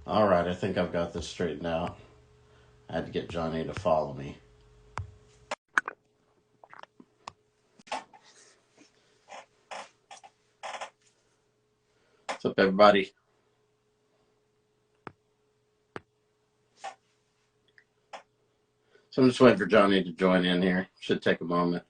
All right, I think I've got this straightened out. I had to get Johnny to follow me. What's up, everybody? So I'm just waiting for Johnny to join in here. Should take a moment.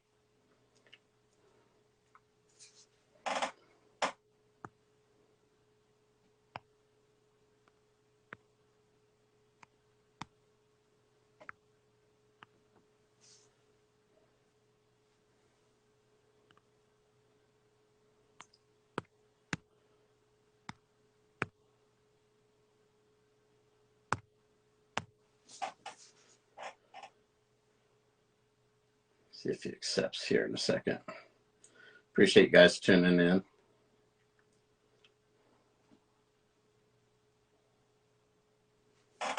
See if he accepts here in a second. Appreciate you guys tuning in.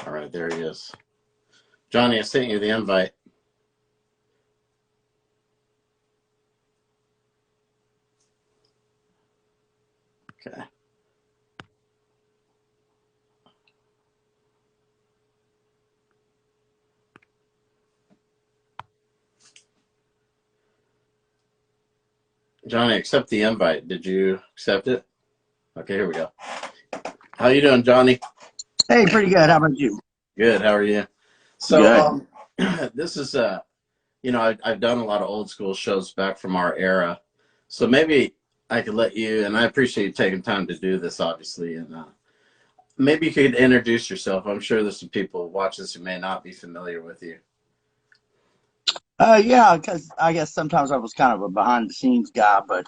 All right, there he is. Johnny, I sent you the invite. Okay. Johnny, accept the invite. Did you accept it? Okay, here we go. How you doing, Johnny? Hey, pretty good. How about you? Good. How are you? So, this is I've done a lot of old school shows back from our era. So maybe I could let you, and I appreciate you taking time to do this, obviously, and maybe you could introduce yourself. I'm sure there's some people watch this who may not be familiar with you. Yeah, because I guess sometimes I was kind of a behind the scenes guy, but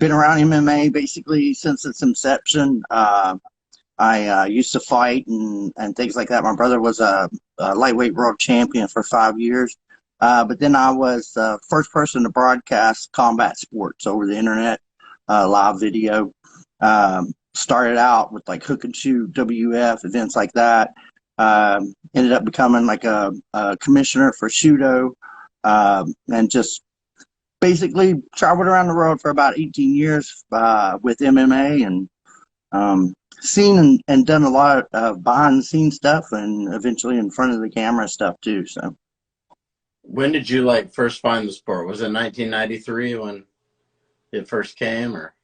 been around MMA basically since its inception. I used to fight and things like that. My brother was a lightweight world champion for 5 years. But then I was the first person to broadcast combat sports over the internet, live video. Started out with like hook and shoot, WF, events like that. Ended up becoming like a commissioner for Shudo, and just basically traveled around the world for about 18 years with MMA, and seen and done a lot of behind the scenes stuff, and eventually in front of the camera stuff too. So When did you first find the sport? Was it 1993 when it first came, or?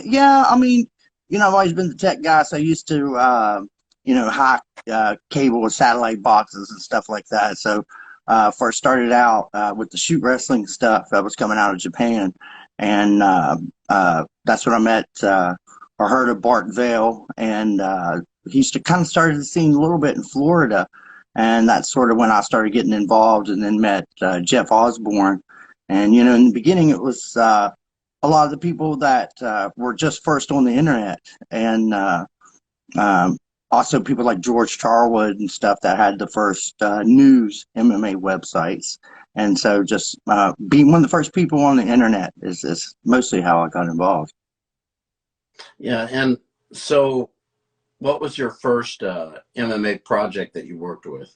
yeah, I mean, I've always been the tech guy, so I used to hack cable and satellite boxes and stuff like that. So first started out with the shoot wrestling stuff that was coming out of Japan, and that's when I met or heard of Bart Vale, and he used to kind of started the scene a little bit in Florida, and that's sort of when I started getting involved, and then met Jeff Osborne, and in the beginning it was a lot of the people that were just first on the internet, and also people like George Charwood and stuff that had the first news MMA websites. And so just being one of the first people on the internet is mostly how I got involved. Yeah, and so what was your first MMA project that you worked with?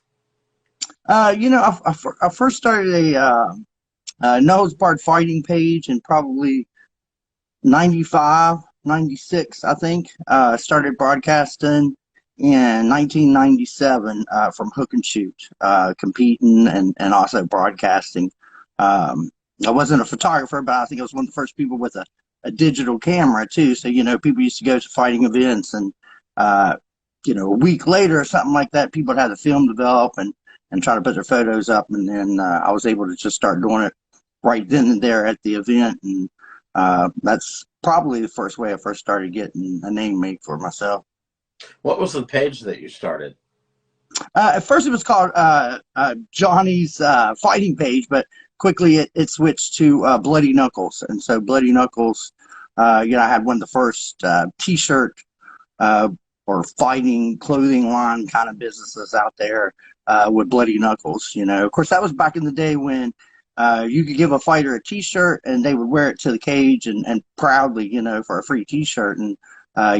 I first started a nose part fighting page in probably 95, 96, I think. Started broadcasting in 1997 from Hook and Shoot, competing and also broadcasting. I wasn't a photographer, but I think I was one of the first people with a digital camera too. So, people used to go to fighting events, and, a week later or something like that, people had the film develop and try to put their photos up. And then I was able to just start doing it right then and there at the event. And that's probably the first way I first started getting a name made for myself. What was the page that you started? At first it was called Johnny's Fighting Page, but quickly it switched to Bloody Knuckles. And so Bloody Knuckles, I had one of the first T-shirt or fighting clothing line kind of businesses out there with Bloody Knuckles. Of course, that was back in the day when you could give a fighter a T-shirt and they would wear it to the cage and proudly, for a free T-shirt. And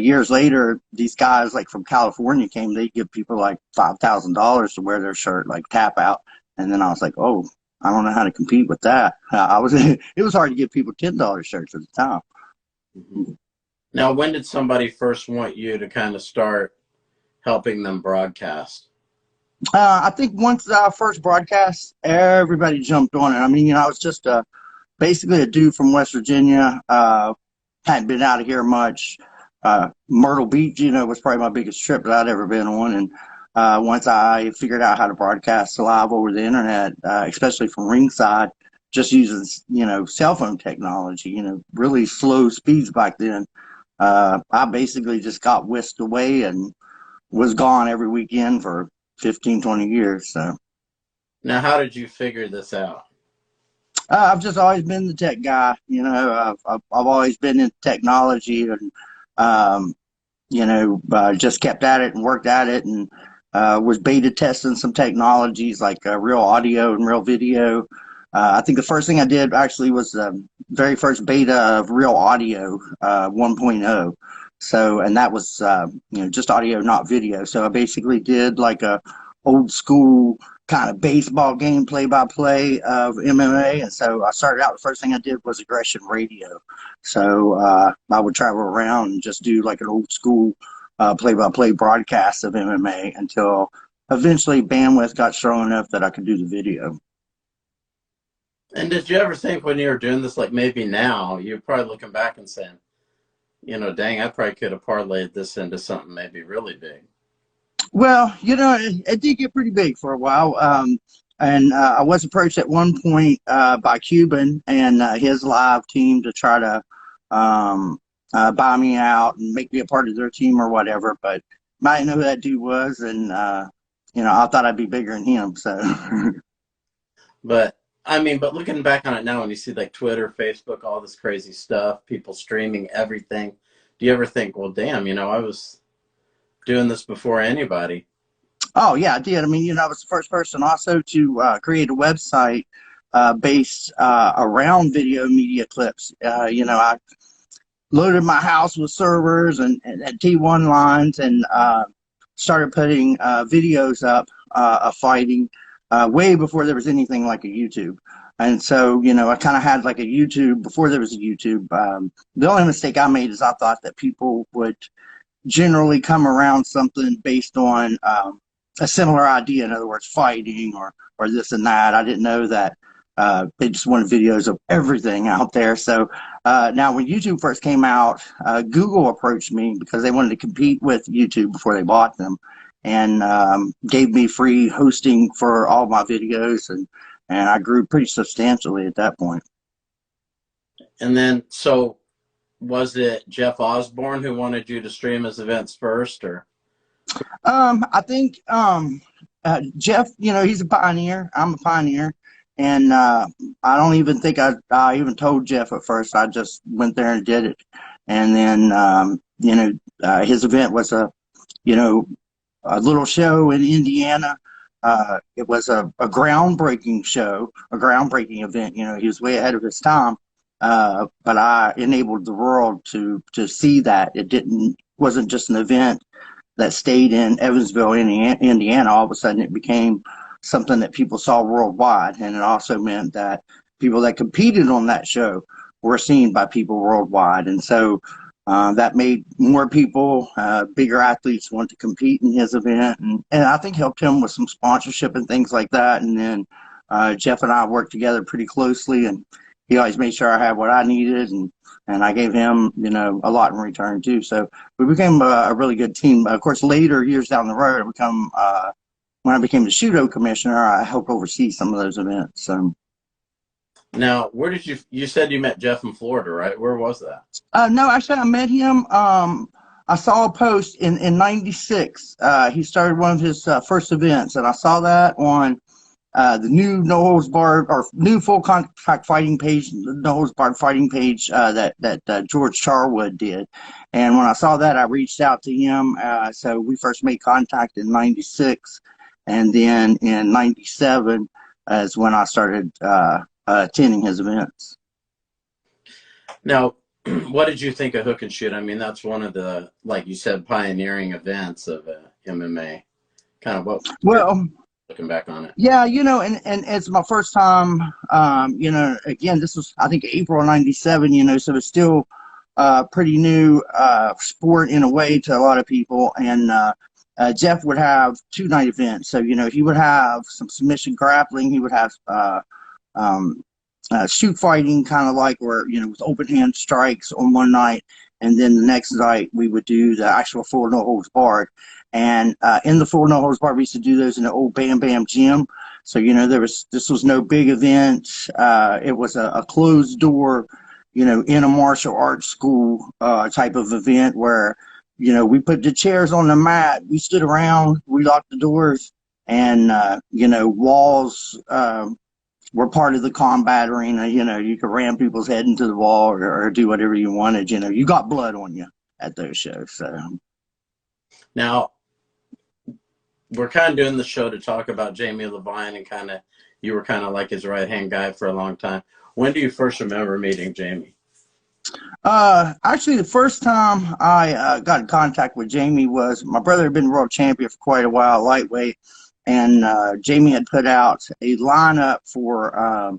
years later, these guys like from California came, they'd give people like $5,000 to wear their shirt, like tap out. And then I was like, oh, I don't know how to compete with that. It was hard to give people $10 shirts at the time. Mm-hmm. Now, when did somebody first want you to kind of start helping them broadcast? I think once I first broadcast, everybody jumped on it. I mean, I was just basically a dude from West Virginia. Hadn't been out of here much. Myrtle Beach, was probably my biggest trip that I'd ever been on. And once I figured out how to broadcast live over the internet, especially from ringside, just using, cell phone technology, really slow speeds back then, I basically just got whisked away and was gone every weekend for 15, 20 years. So Now, how did you figure this out? I've just always been the tech guy. I've always been in technology, and um, just kept at it and worked at it, and was beta testing some technologies like real audio and real video. I think the first thing I did actually was the very first beta of real audio 1.0. So, and that was, just audio, not video. So I basically did like a old school kind of baseball game play-by-play of MMA. And so I started out, the first thing I did was aggression radio. So I would travel around and just do like an old school play-by-play broadcast of MMA until eventually bandwidth got strong enough that I could do the video. And did you ever think when you were doing this, like maybe now, you're probably looking back and saying, dang, I probably could have parlayed this into something maybe really big. Well, it did get pretty big for a while. And I was approached at one point by Cuban and his live team to try to buy me out and make me a part of their team or whatever. But I didn't know who that dude was. And, I thought I'd be bigger than him. So, But looking back on it now, when you see like Twitter, Facebook, all this crazy stuff, people streaming everything, do you ever think, well, damn, I was doing this before anybody? Oh, yeah, I did. I mean, I was the first person also to create a website based around video media clips. I loaded my house with servers and T1 lines and started putting videos up of fighting way before there was anything like a YouTube. And so, I kind of had like a YouTube before there was a YouTube. The only mistake I made is I thought that people would generally come around something based on a similar idea. In other words, fighting or this and that. I didn't know that they just wanted videos of everything out there. So now when YouTube first came out, Google approached me because they wanted to compete with YouTube before they bought them, and gave me free hosting for all my videos, and I grew pretty substantially at that point. And then, so was it Jeff Osborne who wanted you to stream his events first, or? I think Jeff, he's a pioneer. I'm a pioneer. And I don't even think I even told Jeff at first. I just went there and did it. And then, his event was a little show in Indiana. It was a groundbreaking show, a groundbreaking event. He was way ahead of his time. But I enabled the world to see that wasn't just an event that stayed in Evansville, Indiana. All of a sudden it became something that people saw worldwide. And it also meant that people that competed on that show were seen by people worldwide. And so that made more people, bigger athletes want to compete in his event. And I think helped him with some sponsorship and things like that. And then Jeff and I worked together pretty closely, and he always made sure I had what I needed, and I gave him, a lot in return too. So we became a really good team. Of course, later, years down the road, when I became the Shudo commissioner, I helped oversee some of those events. So. Now, where did you said you met Jeff in Florida, right? Where was that? No, actually, I met him. I saw a post in '96. He started one of his first events, and I saw that on the new No Holds Barred or new Full Contact Fighting page, No Holds Barred Fighting page that George Charwood did. And when I saw that, I reached out to him. So we first made contact in '96, and then in '97 is when I started attending his events. Now, what did you think of Hook and Shoot? I mean, that's one of the, like you said, pioneering events of MMA. Kind of what? Well, looking back on it. Yeah, and it's my first time, again, this was, I think, April of '97, so it's still pretty new sport in a way to a lot of people. And Jeff would have 2-night events. So, he would have some submission grappling. He would have um, shoot fighting, kind of like where, with open hand strikes on one night. And then the next night we would do the actual full no holds barred. And in the full no holds barred, we used to do those in the old Bam Bam gym. So, this was no big event. It was a closed door, in a martial arts school type of event where, we put the chairs on the mat, we stood around, we locked the doors, and, walls were part of the combat arena. You could ram people's head into the wall or do whatever you wanted. You got blood on you at those shows. So. Now, we're kind of doing the show to talk about Jamie Levine, and you were kind of like his right-hand guy for a long time. When do you first remember meeting Jamie? Actually, the first time I got in contact with Jamie was my brother had been world champion for quite a while, lightweight, and Jamie had put out a lineup for, I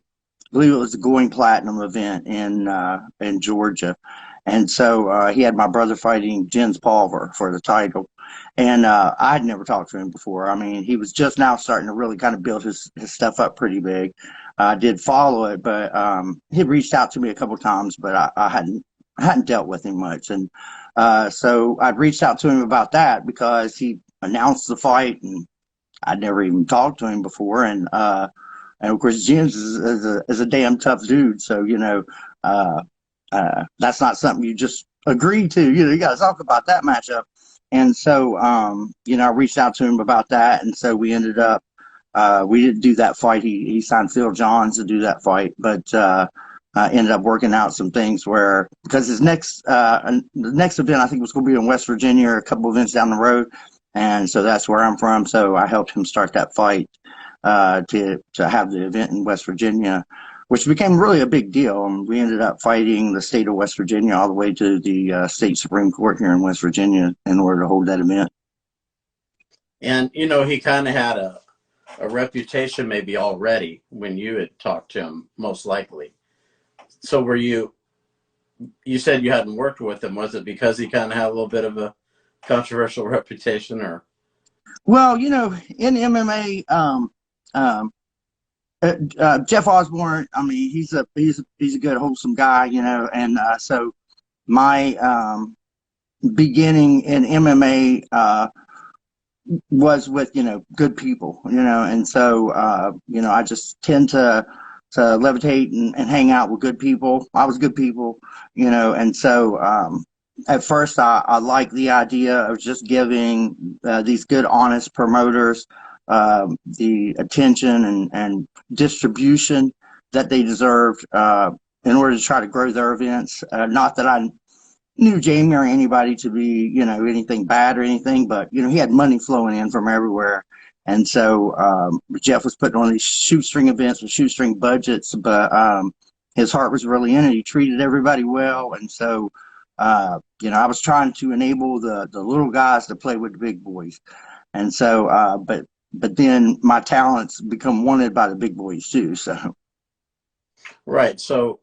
believe it was the Going Platinum event in Georgia, and so he had my brother fighting Jens Pulver for the title. And I'd never talked to him before. I mean, he was just now starting to really kind of build his stuff up pretty big. I did follow it, but he reached out to me a couple of times, but I hadn't dealt with him much. And so I'd reached out to him about that because he announced the fight, and I'd never even talked to him before. And of course, Jens is a damn tough dude. So, that's not something you just agree to. You got to talk about that matchup. And so, I reached out to him about that. And so we ended up, we didn't do that fight. He signed Phil Johns to do that fight, but ended up working out some things where, because his the next event I think was going to be in West Virginia, a couple events down the road. And so that's where I'm from. So I helped him start that fight to have the event in West Virginia, which became really a big deal. And we ended up fighting the state of West Virginia all the way to the state Supreme Court here in West Virginia in order to hold that event. And, he kind of had a reputation maybe already when you had talked to him, most likely. So you said you hadn't worked with him. Was it because he kind of had a little bit of a controversial reputation, or? Well, in MMA, Jeff Osborne, I mean, he's a good, wholesome guy, and so my beginning in MMA was with good people, and so I just tend to levitate and hang out with good people. I was good people, and so at first I liked the idea of just giving these good, honest promoters the attention and distribution that they deserved in order to try to grow their events. Not that I knew Jamie or anybody to be, anything bad or anything, but, he had money flowing in from everywhere. And so Jeff was putting on these shoestring events with shoestring budgets, but his heart was really in it. He treated everybody well. And so, I was trying to enable the little guys to play with the big boys. And so, but then my talents become wanted by the big boys too. So, right. So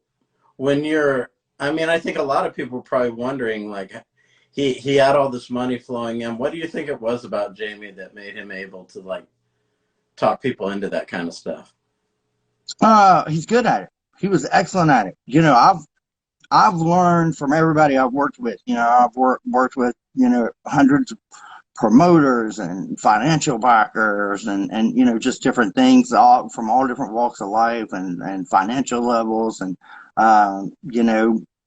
I think a lot of people are probably wondering, like, he had all this money flowing in. What do you think it was about Jamie that made him able to, like, talk people into that kind of stuff? He's good at it. He was excellent at it. I've learned from everybody I've worked with. I've worked with, hundreds of promoters and financial backers and just different things from all different walks of life and financial levels. And,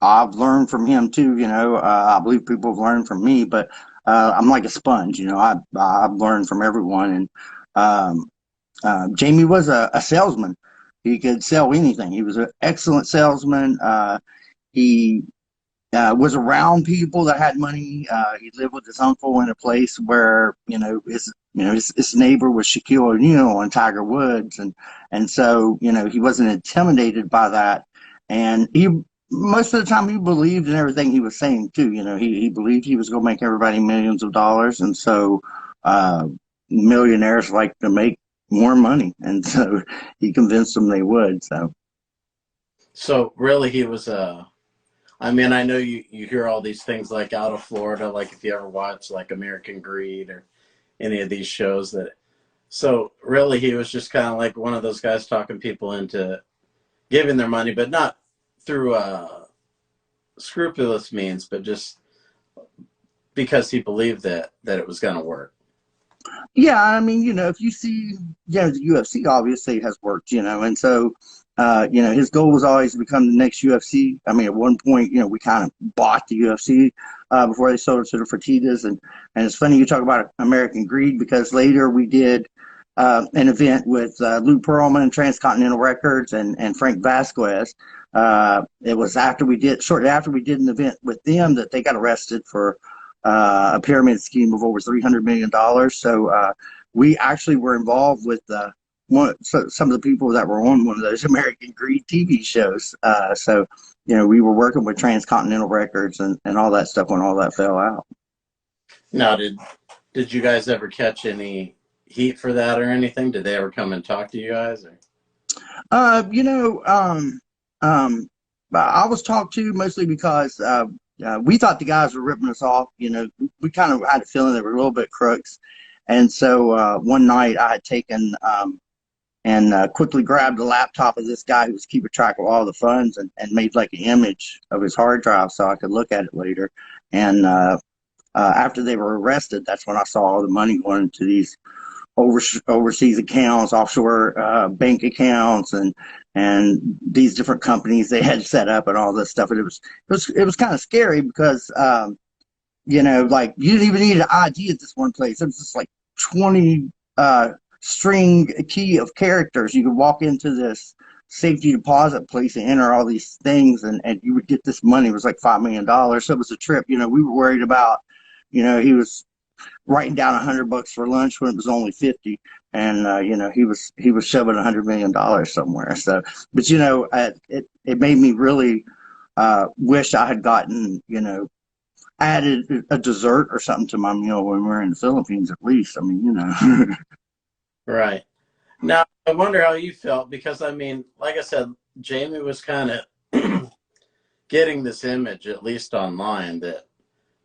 I've learned from him too. I believe people have learned from me, but I'm like a sponge. I've learned from everyone. And Jamie was a salesman. He could sell anything. He was an excellent salesman. He was around people that had money. He lived with his uncle in a place where his neighbor was Shaquille O'Neal and Tiger Woods, and so he wasn't intimidated by that. And most of the time he believed in everything he was saying too. He believed he was going to make everybody millions of dollars, and so millionaires like to make more money, and so he convinced them they would. So really, he was a I mean, I know you hear all these things like out of Florida, like if you ever watch like American Greed or any of these shows that, so really he was just kind of like one of those guys talking people into giving their money, but not through scrupulous means, but just because he believed that it was going to work. Yeah, I mean, if you see, the UFC obviously has worked, and so, his goal was always to become the next UFC. I mean, at one point, we kind of bought the UFC before they sold it to the Fertitas, and it's funny you talk about American Greed because later we did an event with Lou Pearlman, Transcontinental Records, and Frank Vasquez. It was shortly after we did an event with them that they got arrested for a pyramid scheme of over $300 million. So we actually were involved with some of the people that were on one of those American Greed TV shows. So, we were working with Transcontinental Records and all that stuff when all that fell out. Now, did you guys ever catch any heat for that or anything? Did they ever come and talk to you guys? Or? I was talked to mostly because we thought the guys were ripping us off. We kind of had a feeling they were a little bit crooks. And so one night I had taken and quickly grabbed the laptop of this guy who was keeping track of all the funds and made like an image of his hard drive so I could look at it later. And after they were arrested, that's when I saw all the money going into these overseas accounts, offshore bank accounts, and these different companies they had set up and all this stuff. And it was kind of scary because like you didn't even need an ID at this one place. It was just like 20 string key of characters. You could walk into this safety deposit place and enter all these things, and you would get this money. It was like $5 million. So it was a trip. We were worried about. He was writing down $100 for lunch when it was only 50, and he was shoving $100 million somewhere. So, but it made me really wish I had gotten added a dessert or something to my meal when we were in the Philippines at least. I mean, Right. Now I wonder how you felt because I mean, like I said, Jamie was kind of getting this image at least online that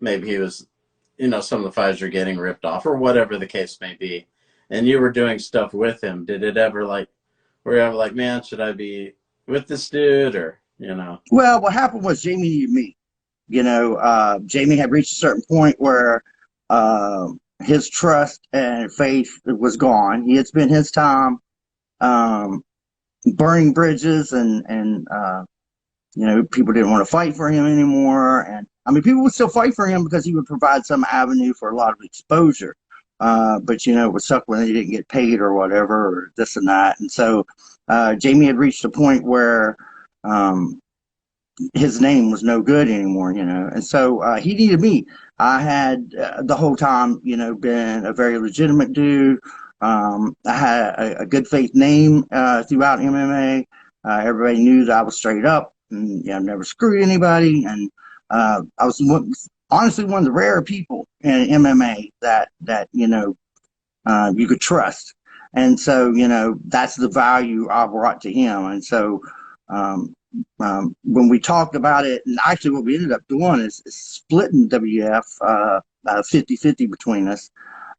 maybe he was. Some of the fighters are getting ripped off or whatever the case may be. And you were doing stuff with him. Did it ever were you ever like, man, should I be with this dude or, Well, what happened was Jamie needed me. Jamie had reached a certain point where his trust and faith was gone. He had spent his time burning bridges and people didn't want to fight for him anymore. And I mean, people would still fight for him because he would provide some avenue for a lot of exposure. But, it would suck when they didn't get paid or whatever, or this and that. And so Jamie had reached a point where his name was no good anymore, And so he needed me. I had the whole time, been a very legitimate dude. I had a good faith name throughout MMA. Everybody knew that I was straight up and never screwed anybody. And I was honestly one of the rare people in MMA that you could trust. And so, that's the value I brought to him. And so when we talked about it, and actually what we ended up doing is splitting WF 50-50 between us.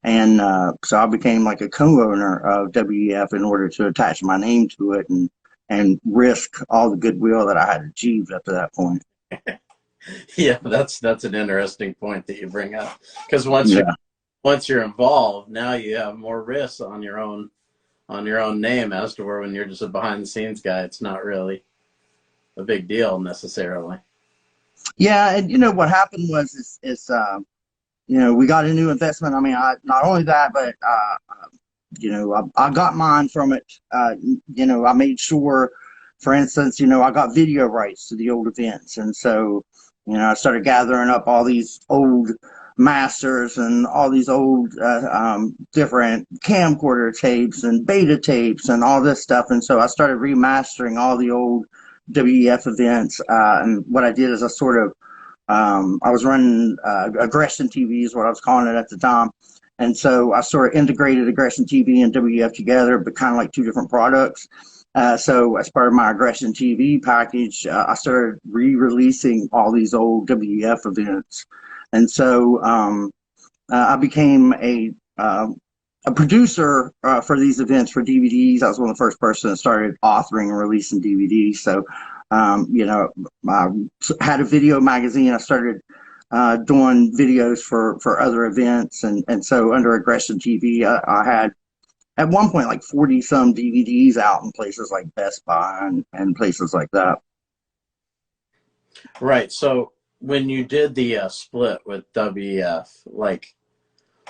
And so I became like a co-owner of WEF in order to attach my name to it and risk all the goodwill that I had achieved up to that point. Yeah, that's an interesting point that you bring up because once you're involved, now you have more risks on your own name as to where when you're just a behind the scenes guy, it's not really a big deal necessarily. Yeah, and what happened was we got a new investment. I mean, not only that, but I got mine from it. I made sure, for instance, I got video rights to the old events, and so I started gathering up all these old masters and all these old different camcorder tapes and beta tapes and all this stuff, and so I started remastering all the old WEF events. And what I did is I sort of I was running Aggression TV is what I was calling it at the time. And so I sort of integrated Aggression TV and WEF together, but kind of like two different products. So as part of my Aggression TV package, I started re-releasing all these old WEF events, and so I became a producer for these events for DVDs. I was one of the first person that started authoring and releasing DVDs. So, I had a video magazine. I started doing videos for other events, and so under Aggression TV, I had at one point like 40 some DVDs out in places like Best Buy and places like that. Right. So when you did the split with WEF, like,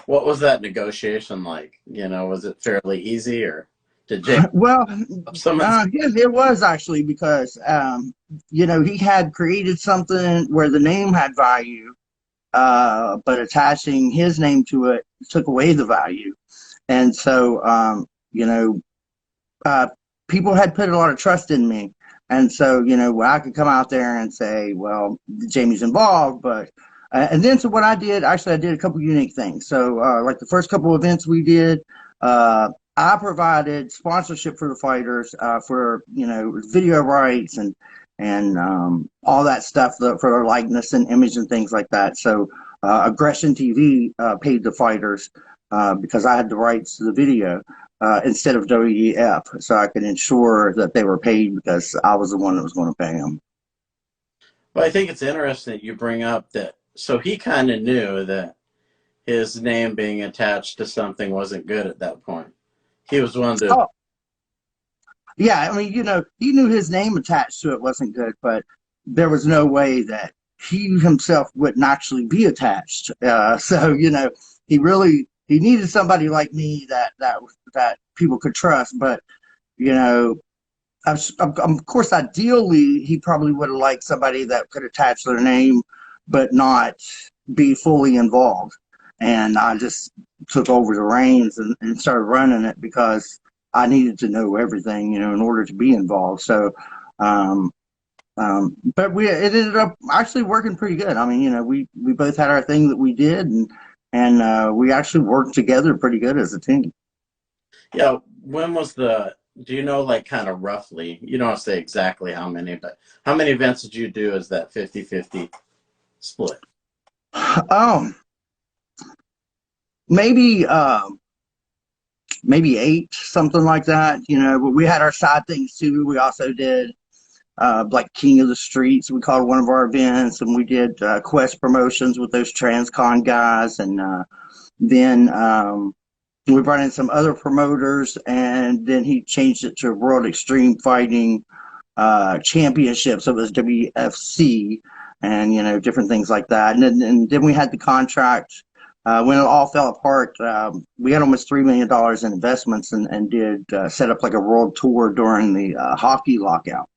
what was that negotiation like? Was it fairly easy, or did Jay Well, some? yeah, it was actually because he had created something where the name had value, but attaching his name to it took away the value. And so, uh, people had put a lot of trust in me. And so, I could come out there and say, well, Jamie's involved, but, and then so what I did, actually, I did a couple unique things. So, like the first couple events we did, I provided sponsorship for the fighters, for, video rights and all that stuff for their likeness and image and things like that. So, Aggression TV, paid the fighters, because I had the rights to the video, instead of WEF, so I could ensure that they were paid because I was the one that was going to pay them. Well, I think it's interesting that you bring up that. So he kind of knew that his name being attached to something wasn't good at that point. He was one to. Oh, yeah, I mean, he knew his name attached to it wasn't good, but there was no way that he himself wouldn't actually be attached. So, he needed somebody like me that people could trust. But, of course, ideally, he probably would have liked somebody that could attach their name, but not be fully involved. And I just took over the reins and started running it because I needed to know everything, in order to be involved. So, but it ended up actually working pretty good. I mean, we both had our thing that we did, and we actually worked together pretty good as a team. Yeah. When was do you know, like, kind of roughly, you don't have to say exactly how many, but how many events did you do as that 50-50 split? Um, maybe, maybe 8, something like that, but we had our side things too. We also did, like King of the Streets, we called one of our events, and we did Quest promotions with those Transcon guys, and then we brought in some other promoters, and then he changed it to World Extreme Fighting Championship, so it was WFC, and different things like that. And then we had the contract. When it all fell apart, we had almost $3 million in investments, and did set up like a world tour during the hockey lockout,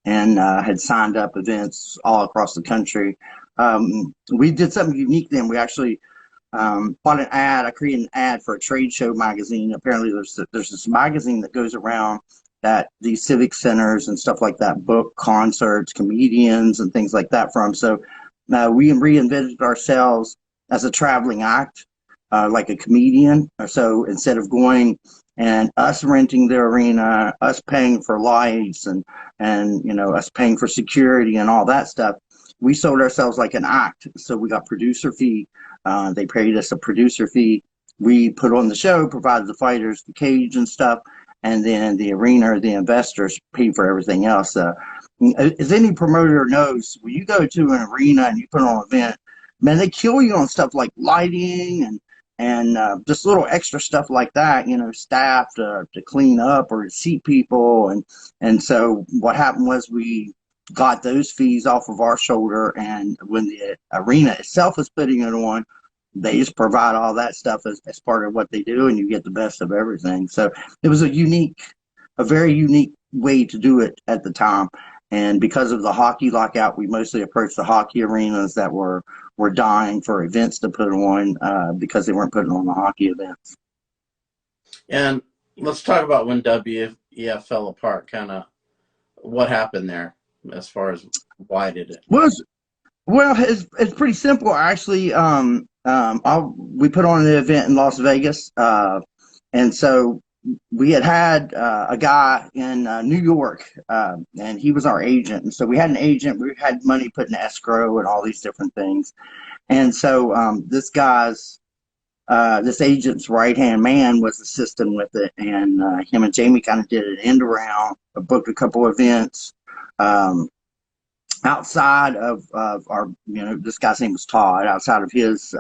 and had signed up events all across the country. We did something unique then. We actually bought an ad. I created an ad for a trade show magazine. Apparently, there's this magazine that goes around that these civic centers and stuff like that book concerts, comedians, and things like that from. So we reinvented ourselves as a traveling act, like a comedian. So instead of going and us renting the arena, us paying for lights and us paying for security and all that stuff, we sold ourselves like an act. So we got producer fee. They paid us a producer fee. We put on the show, provided the fighters the cage and stuff, and then the arena or the investors paid for everything else. As any promoter knows, when you go to an arena and you put on an event, man, they kill you on stuff like lighting and just little extra stuff like that, staff to clean up or to seat people. And so what happened was we got those fees off of our shoulder, and when the arena itself is putting it on, they just provide all that stuff as part of what they do, and you get the best of everything. So it was a very unique way to do it at the time. And because of the hockey lockout, we mostly approached the hockey arenas that were dying for events to put on, because they weren't putting on the hockey events. And let's talk about when WEF fell apart, kind of what happened there as far as why did it? Well, it's pretty simple actually. We put on an event in Las Vegas, and so we had a guy in New York, and he was our agent. And so we had an agent. We had money put in escrow and all these different things. And so this agent's right hand man was assisting with it, and him and Jamie kind of did an end around, booked a couple events. Outside of our, this guy's name was Todd, outside of his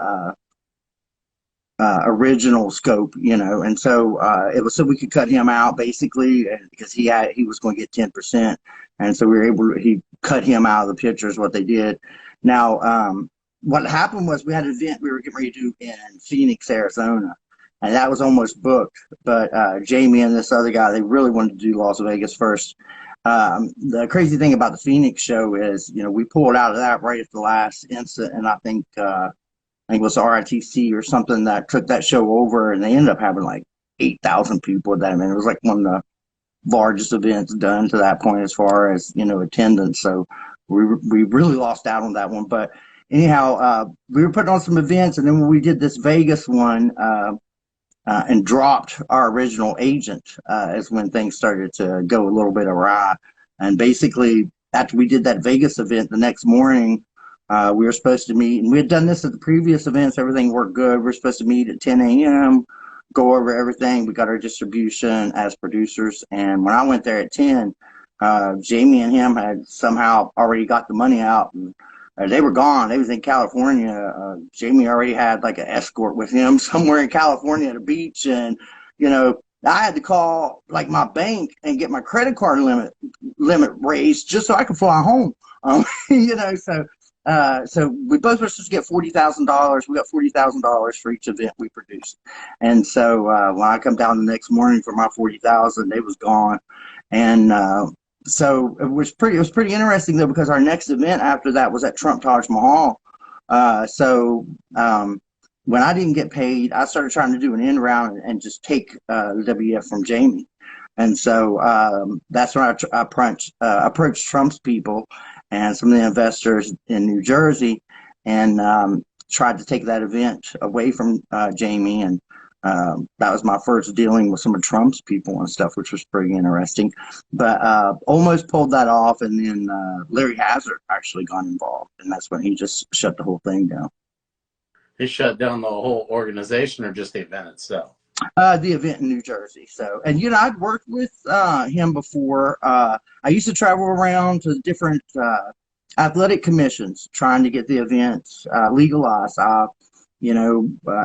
original scope, and so it was so we could cut him out basically, because he was going to get 10%, and so we were able to, he cut him out of the picture is what they did. Now, what happened was we had an event we were getting ready to do in Phoenix, Arizona, and that was almost booked, but Jamie and this other guy, they really wanted to do Las Vegas first. The crazy thing about the Phoenix show is, we pulled out of that right at the last instant, and I think it was RITC or something that took that show over, and they ended up having like 8,000 people at that. I mean, it was like one of the largest events done to that point as far as, attendance. So we really lost out on that one. But anyhow, we were putting on some events, and then when we did this Vegas one and dropped our original agent, is when things started to go a little bit awry. And basically, after we did that Vegas event, the next morning, we were supposed to meet, and we had done this at the previous events. Everything worked good. We were supposed to meet at 10 a.m., go over everything. We got our distribution as producers. And when I went there at 10, Jamie and him had somehow already got the money out. And, they were gone. They was in California. Jamie already had like an escort with him somewhere in California at a beach. And, I had to call like my bank and get my credit card limit raised just so I could fly home. So we both were supposed to get $40,000. We got $40,000 for each event we produced. And so when I come down the next morning for my $40,000, they was gone. And so it was pretty interesting though, because our next event after that was at Trump Taj Mahal. When I didn't get paid, I started trying to do an end round and just take the WF from Jamie. And so that's when I approached Trump's people and some of the investors in New Jersey, and tried to take that event away from Jamie. And that was my first dealing with some of Trump's people and stuff, which was pretty interesting. But almost pulled that off, and then Larry Hazard actually got involved, and that's when he just shut the whole thing down. He shut down the whole organization, or just the event itself? The event in New Jersey. So, and I'd worked with him before. I used to travel around to different athletic commissions trying to get the events legalized. I,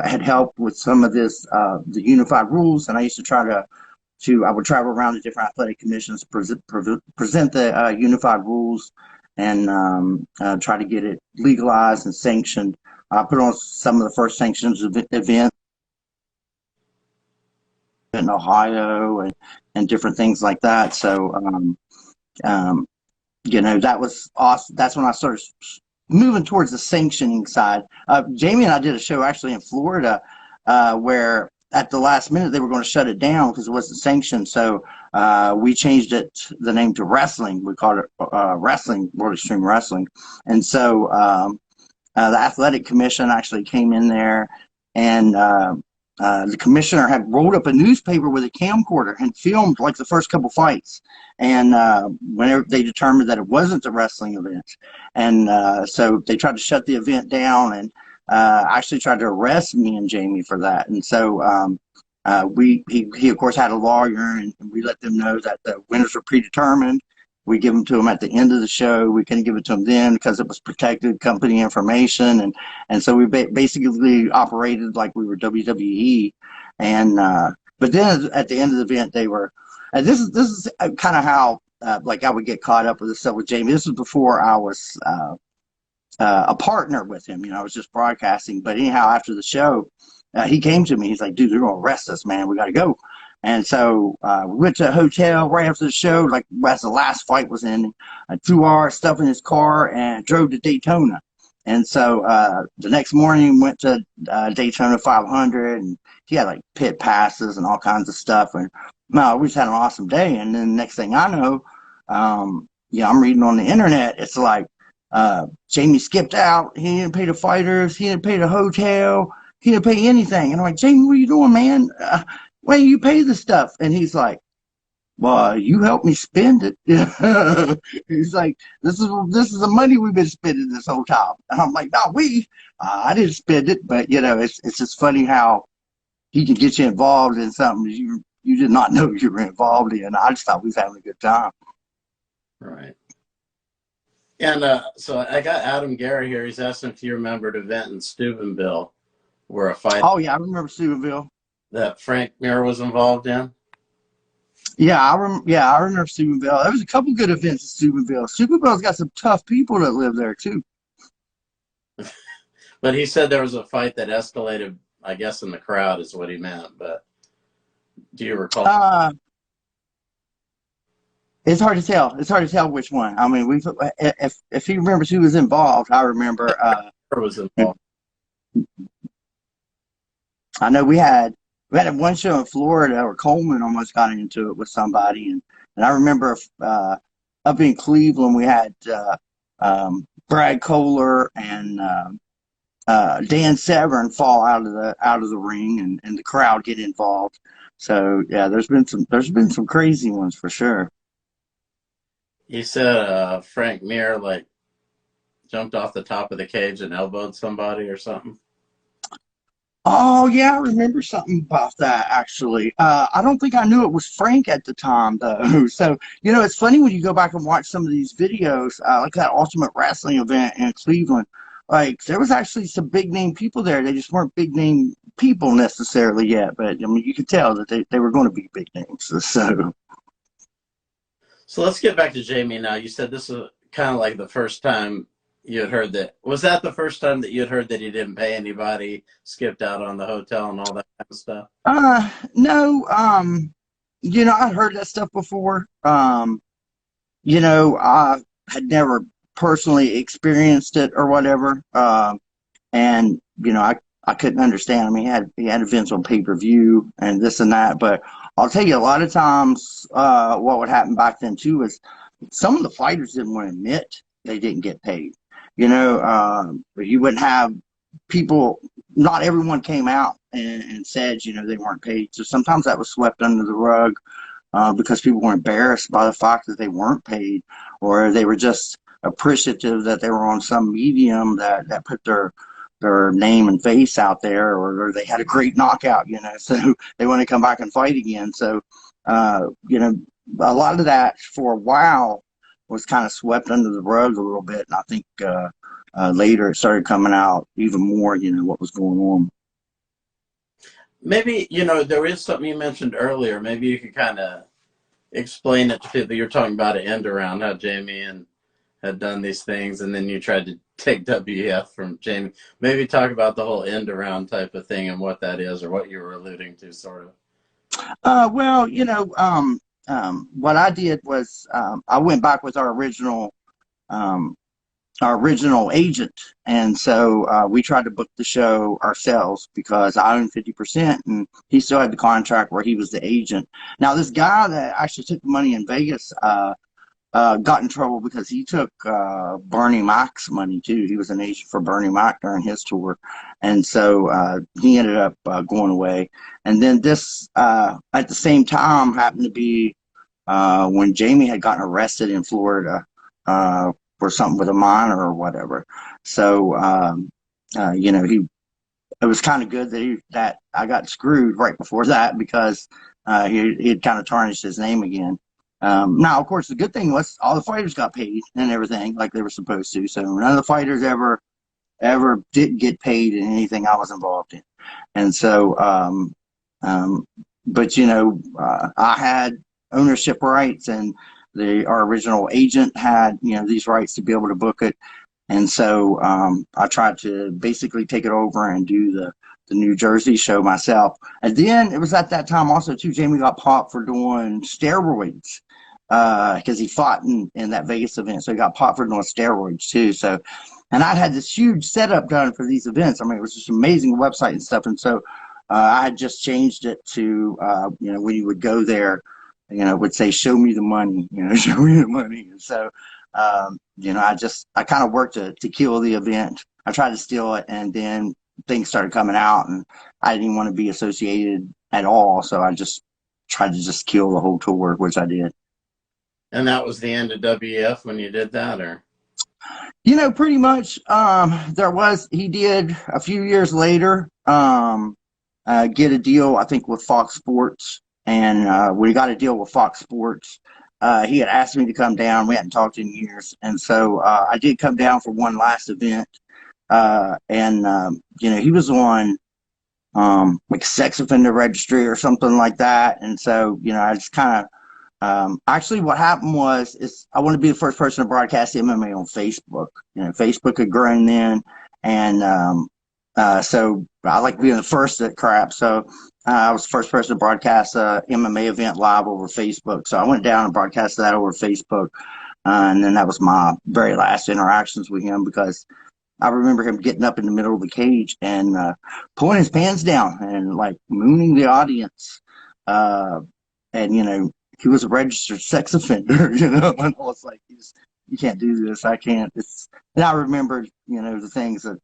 had helped with some of this, the unified rules, and I used to I would travel around to different athletic commissions, present the unified rules, and try to get it legalized and sanctioned. I put on some of the first sanctions events in Ohio and different things like that. So, that was awesome. That's when I started moving towards the sanctioning side. Jamie and I did a show actually in Florida where at the last minute they were going to shut it down because it wasn't sanctioned. So we changed the name to wrestling. We called it Wrestling, World Extreme Wrestling. And so the athletic commission actually came in there, and the commissioner had rolled up a newspaper with a camcorder and filmed like the first couple fights. And whenever they determined that it wasn't a wrestling event, and so they tried to shut the event down, and actually tried to arrest me and Jamie for that. And so he of course had a lawyer, and we let them know that the winners were predetermined. We give them to them at the end of the show. We couldn't give it to them then because it was protected company information, and so we basically operated like we were WWE. And but then at the end of the event, they were. And this is kind of how like I would get caught up with this stuff with Jamie. This was before I was a partner with him. I was just broadcasting. But anyhow, after the show, he came to me. He's like, "Dude, they're gonna arrest us, man. We got to go." And so we went to a hotel right after the show, like as the last fight was ending. I threw our stuff in his car and drove to Daytona. And so the next morning went to Daytona 500, and he had like pit passes and all kinds of stuff. And no, we just had an awesome day. And then the next thing I know, I'm reading on the internet. It's like Jamie skipped out. He didn't pay the fighters. He didn't pay the hotel. He didn't pay anything. And I'm like, Jamie, what are you doing, man? when you pay the stuff, and he's like, well, you helped me spend it. He's like, this is the money we've been spending this whole time. And I'm like, no, I didn't spend it, but it's just funny how he can get you involved in something you did not know you were involved in. I just thought we was having a good time. Right. And so I got Adam Gary here. He's asking if you remembered an event in Steubenville where a fight Oh yeah, I remember Steubenville. that Frank Mir was involved in. Yeah, I remember Steubenville. There was a couple good events in Steubenville. Steubenville's got some tough people that live there too. But he said there was a fight that escalated, I guess, in the crowd is what he meant. But do you recall? It's hard to tell. It's hard to tell which one. I mean, if he remembers who was involved, I remember. Who was involved? I know we had one show in Florida where Coleman almost got into it with somebody, and I remember up in Cleveland we had Brad Kohler and Dan Severn fall out of the ring, and the crowd get involved. So yeah, there's been some crazy ones for sure. He said Frank Mir like jumped off the top of the cage and elbowed somebody or something. Oh yeah, I remember something about that actually. I don't think I knew it was Frank at the time though. So it's funny when you go back and watch some of these videos, like that Ultimate Wrestling event in Cleveland. Like there was actually some big name people there. They just weren't big name people necessarily yet, but I mean you could tell that they were going to be big names. So let's get back to Jamie now. You said this was kind of like the first time you had heard that. Was that the first time that you had heard that he didn't pay anybody, skipped out on the hotel and all that kind of stuff? No, I'd heard that stuff before. I had never personally experienced it or whatever. And I couldn't understand. I mean, he had events on pay-per-view and this and that, but I'll tell you, a lot of times, what would happen back then too is some of the fighters didn't want to admit they didn't get paid. But you wouldn't have people. Not everyone came out and said, they weren't paid. So sometimes that was swept under the rug because people were embarrassed by the fact that they weren't paid, or they were just appreciative that they were on some medium that put their name and face out there, or they had a great knockout, so they want to come back and fight again. So, a lot of that for a while was kind of swept under the rug a little bit. And I think later it started coming out even more, what was going on. Maybe, there is something you mentioned earlier. Maybe you could kind of explain it to people. You're talking about an end around, how Jamie had done these things, and then you tried to take WEF from Jamie. Maybe talk about the whole end around type of thing and what that is, or what you were alluding to, sort of. Well, what I did was I went back with um, our original agent, and so we tried to book the show ourselves because I owned 50%, and he still had the contract where he was the agent. Now, this guy that actually took the money in Vegas got in trouble because he took Bernie Mac's money too. He was an agent for Bernie Mac during his tour, and so he ended up going away. And then this, at the same time, happened to be when Jamie had gotten arrested in Florida for something with a minor or whatever. So he it was kind of good that I got screwed right before that because he had kind of tarnished his name again. Now, of course, the good thing was all the fighters got paid and everything like they were supposed to. So none of the fighters ever didn't get paid in anything I was involved in. And so, but I had ownership rights, and our original agent had these rights to be able to book it. And so I tried to basically take it over and do the New Jersey show myself. And then it was at that time also too, Jamie got popped for doing steroids because he fought in that Vegas event. So he got popped for doing steroids too. So, and I'd had this huge setup done for these events. I mean, it was just an amazing website and stuff. And so I had just changed it to, when you would go there, it would say, show me the money, show me the money. And so, I kind of worked to kill the event. I tried to steal it, and then things started coming out, and I didn't even want to be associated at all. So I just tried to just kill the whole tour, which I did. And that was the end of WF when you did that, or? Pretty much. He did a few years later, get a deal, I think, with Fox Sports. And when he got a deal with Fox Sports, he had asked me to come down. We hadn't talked in years. And so I did come down for one last event. He was on like sex offender registry or something like that. And so, I just kind of, actually what happened is I wanted to be the first person to broadcast MMA on Facebook. Facebook had grown then. And so I like being the first at crap. So I was the first person to broadcast a MMA event live over Facebook. So I went down and broadcast that over Facebook. And then that was my very last interactions with him, because I remember him getting up in the middle of the cage and pulling his pants down and like mooning the audience. And he was a registered sex offender, and I was like, you can't do this. I can't. And I remember, the things that,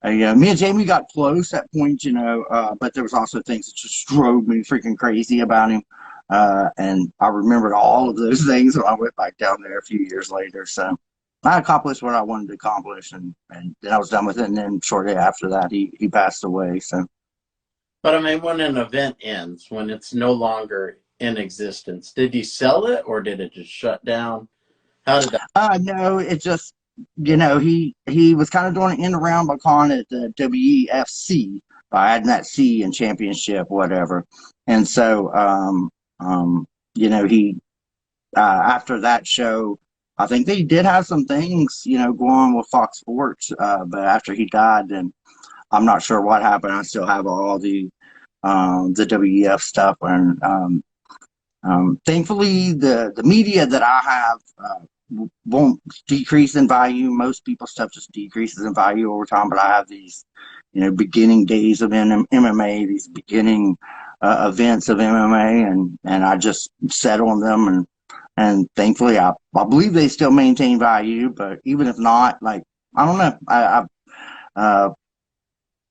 me and Jamie got close at points, but there was also things that just drove me freaking crazy about him. And I remembered all of those things when I went back down there a few years later. So I accomplished what I wanted to accomplish, and then I was done with it. And then shortly after that, he passed away. So. But I mean, when an event ends, when it's no longer in existence, did you sell it or did it just shut down? How did that? No, it just, he was kind of doing it in around by calling it the WEFC, by adding that C in championship, whatever. And so, he, after that show, I think they did have some things, going on with Fox Sports. But after he died, then I'm not sure what happened. I still have all the WEF stuff. And thankfully, the media that I have won't decrease in value. Most people's stuff just decreases in value over time. But I have these, beginning days of MMA, these beginning events of MMA, and I just set on them. And thankfully, I believe they still maintain value. But even if not, like, I don't know.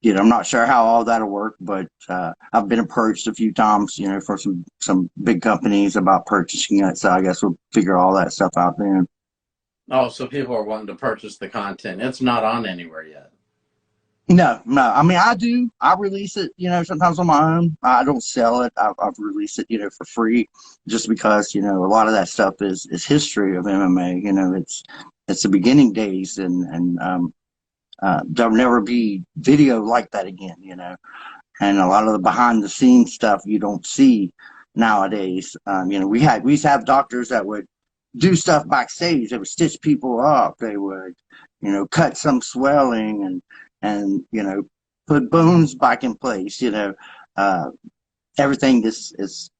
I'm not sure how all that'll work, but I've been approached a few times, for some big companies about purchasing it. So I guess we'll figure all that stuff out then. Oh, so people are wanting to purchase the content. It's not on anywhere yet. No. I mean, I do. I release it, sometimes on my own. I don't sell it. I've released it, for free, just because, a lot of that stuff is history of MMA. It's the beginning days, and there'll never be video like that again, and a lot of the behind the scenes stuff you don't see nowadays. We used to have doctors that would do stuff backstage. They would stitch people up. They would, cut some swelling and put bones back in place. Everything is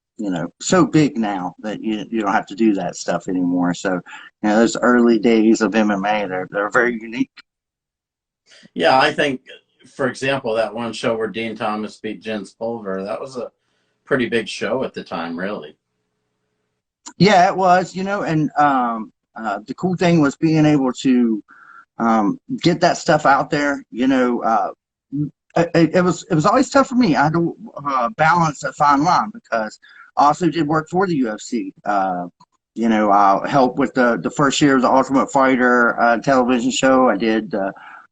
so big now that you don't have to do that stuff anymore. So, those early days of MMA, they're very unique. Yeah, I think, for example, that one show where Dean Thomas beat Jens Pulver, that was a pretty big show at the time, really. Yeah, it was, and the cool thing was being able to get that stuff out there. It was always tough for me. I had to balance a fine line, because I also did work for the UFC. I helped with the first year of the Ultimate Fighter television show. I did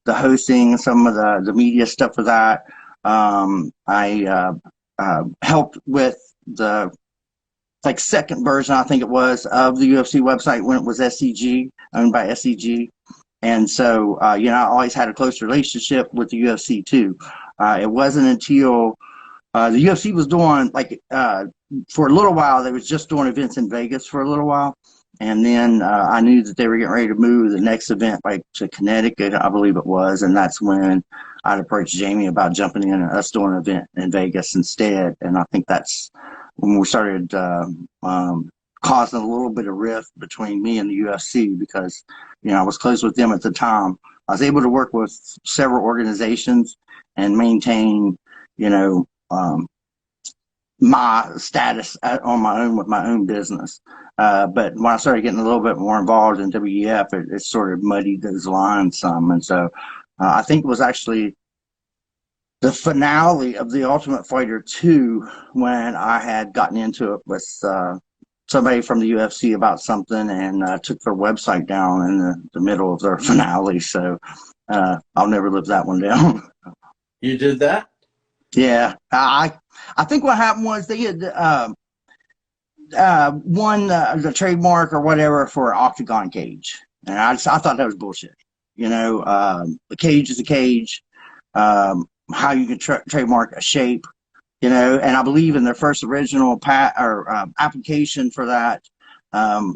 the hosting, some of the media stuff for that. I helped with the second version, I think it was, of the UFC website when it was SCG, owned by SCG. And so, I always had a close relationship with the UFC too. It wasn't until the UFC was doing, for a little while, they was just doing events in Vegas for a little while. And then I knew that they were getting ready to move the next event, to Connecticut, I believe it was. And that's when I'd approached Jamie about jumping in and us doing an event in Vegas instead. And I think that's when we started causing a little bit of rift between me and the UFC, because, I was close with them at the time. I was able to work with several organizations and maintain, my status on my own with my own business. But when I started getting a little bit more involved in WEF, it sort of muddied those lines some. And so I think it was actually the finale of The Ultimate Fighter 2 when I had gotten into it with somebody from the UFC about something and took their website down in the middle of their finale. So I'll never live that one down. You did that? Yeah, I think what happened was they had won the trademark or whatever for Octagon Cage, and I thought that was bullshit. The cage is a cage. How you can trademark a shape, and I believe in their first original application for that,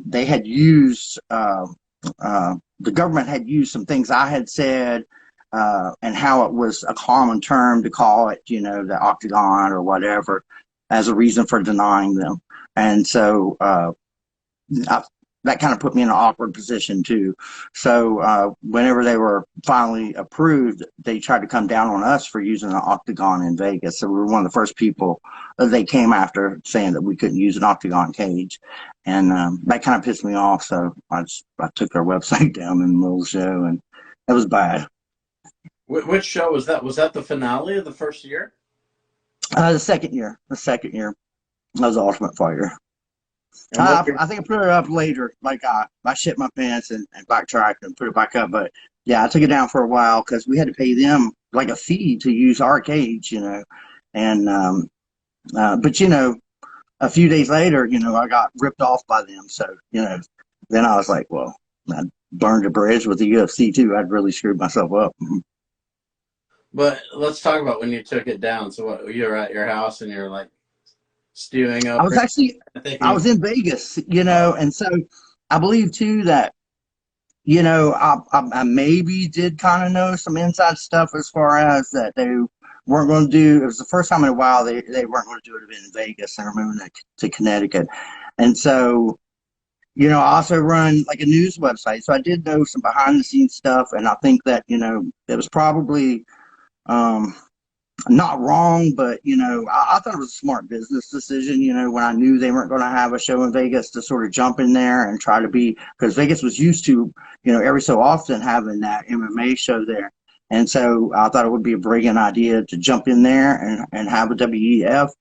they had used the government had used some things I had said, and how it was a common term to call it, the octagon or whatever, as a reason for denying them. And so that kind of put me in an awkward position too. So whenever they were finally approved, they tried to come down on us for using an octagon in Vegas. So we were one of the first people that they came after, saying that we couldn't use an octagon cage, and that kind of pissed me off. So I took their website down in the middle of the show, and it was bad. Which show was that? Was that the finale of the first year? The second year, that was Ultimate Fighter. And I think I put it up later. Like I shit my pants and backtracked and put it back up. But yeah, I took it down for a while because we had to pay them like a fee to use our cage, And but a few days later, I got ripped off by them. So then I was like, well, I burned a bridge with the UFC too. I'd really screwed myself up. But let's talk about when you took it down. So what, you were at your house and you're like stewing I over was actually I thinking, was in Vegas, and so I believe too that I maybe did kind of know some inside stuff as far as that they weren't going to do. It was the first time in a while they weren't going to do it in Vegas. I remember to Connecticut, and so I also run like a news website, so I did know some behind the scenes stuff, and I think that it was probably. Not wrong, but I thought it was a smart business decision. When I knew they weren't going to have a show in Vegas, to sort of jump in there and try to be, because Vegas was used to, every so often having that MMA show there, and so I thought it would be a brilliant idea to jump in there and have a WEF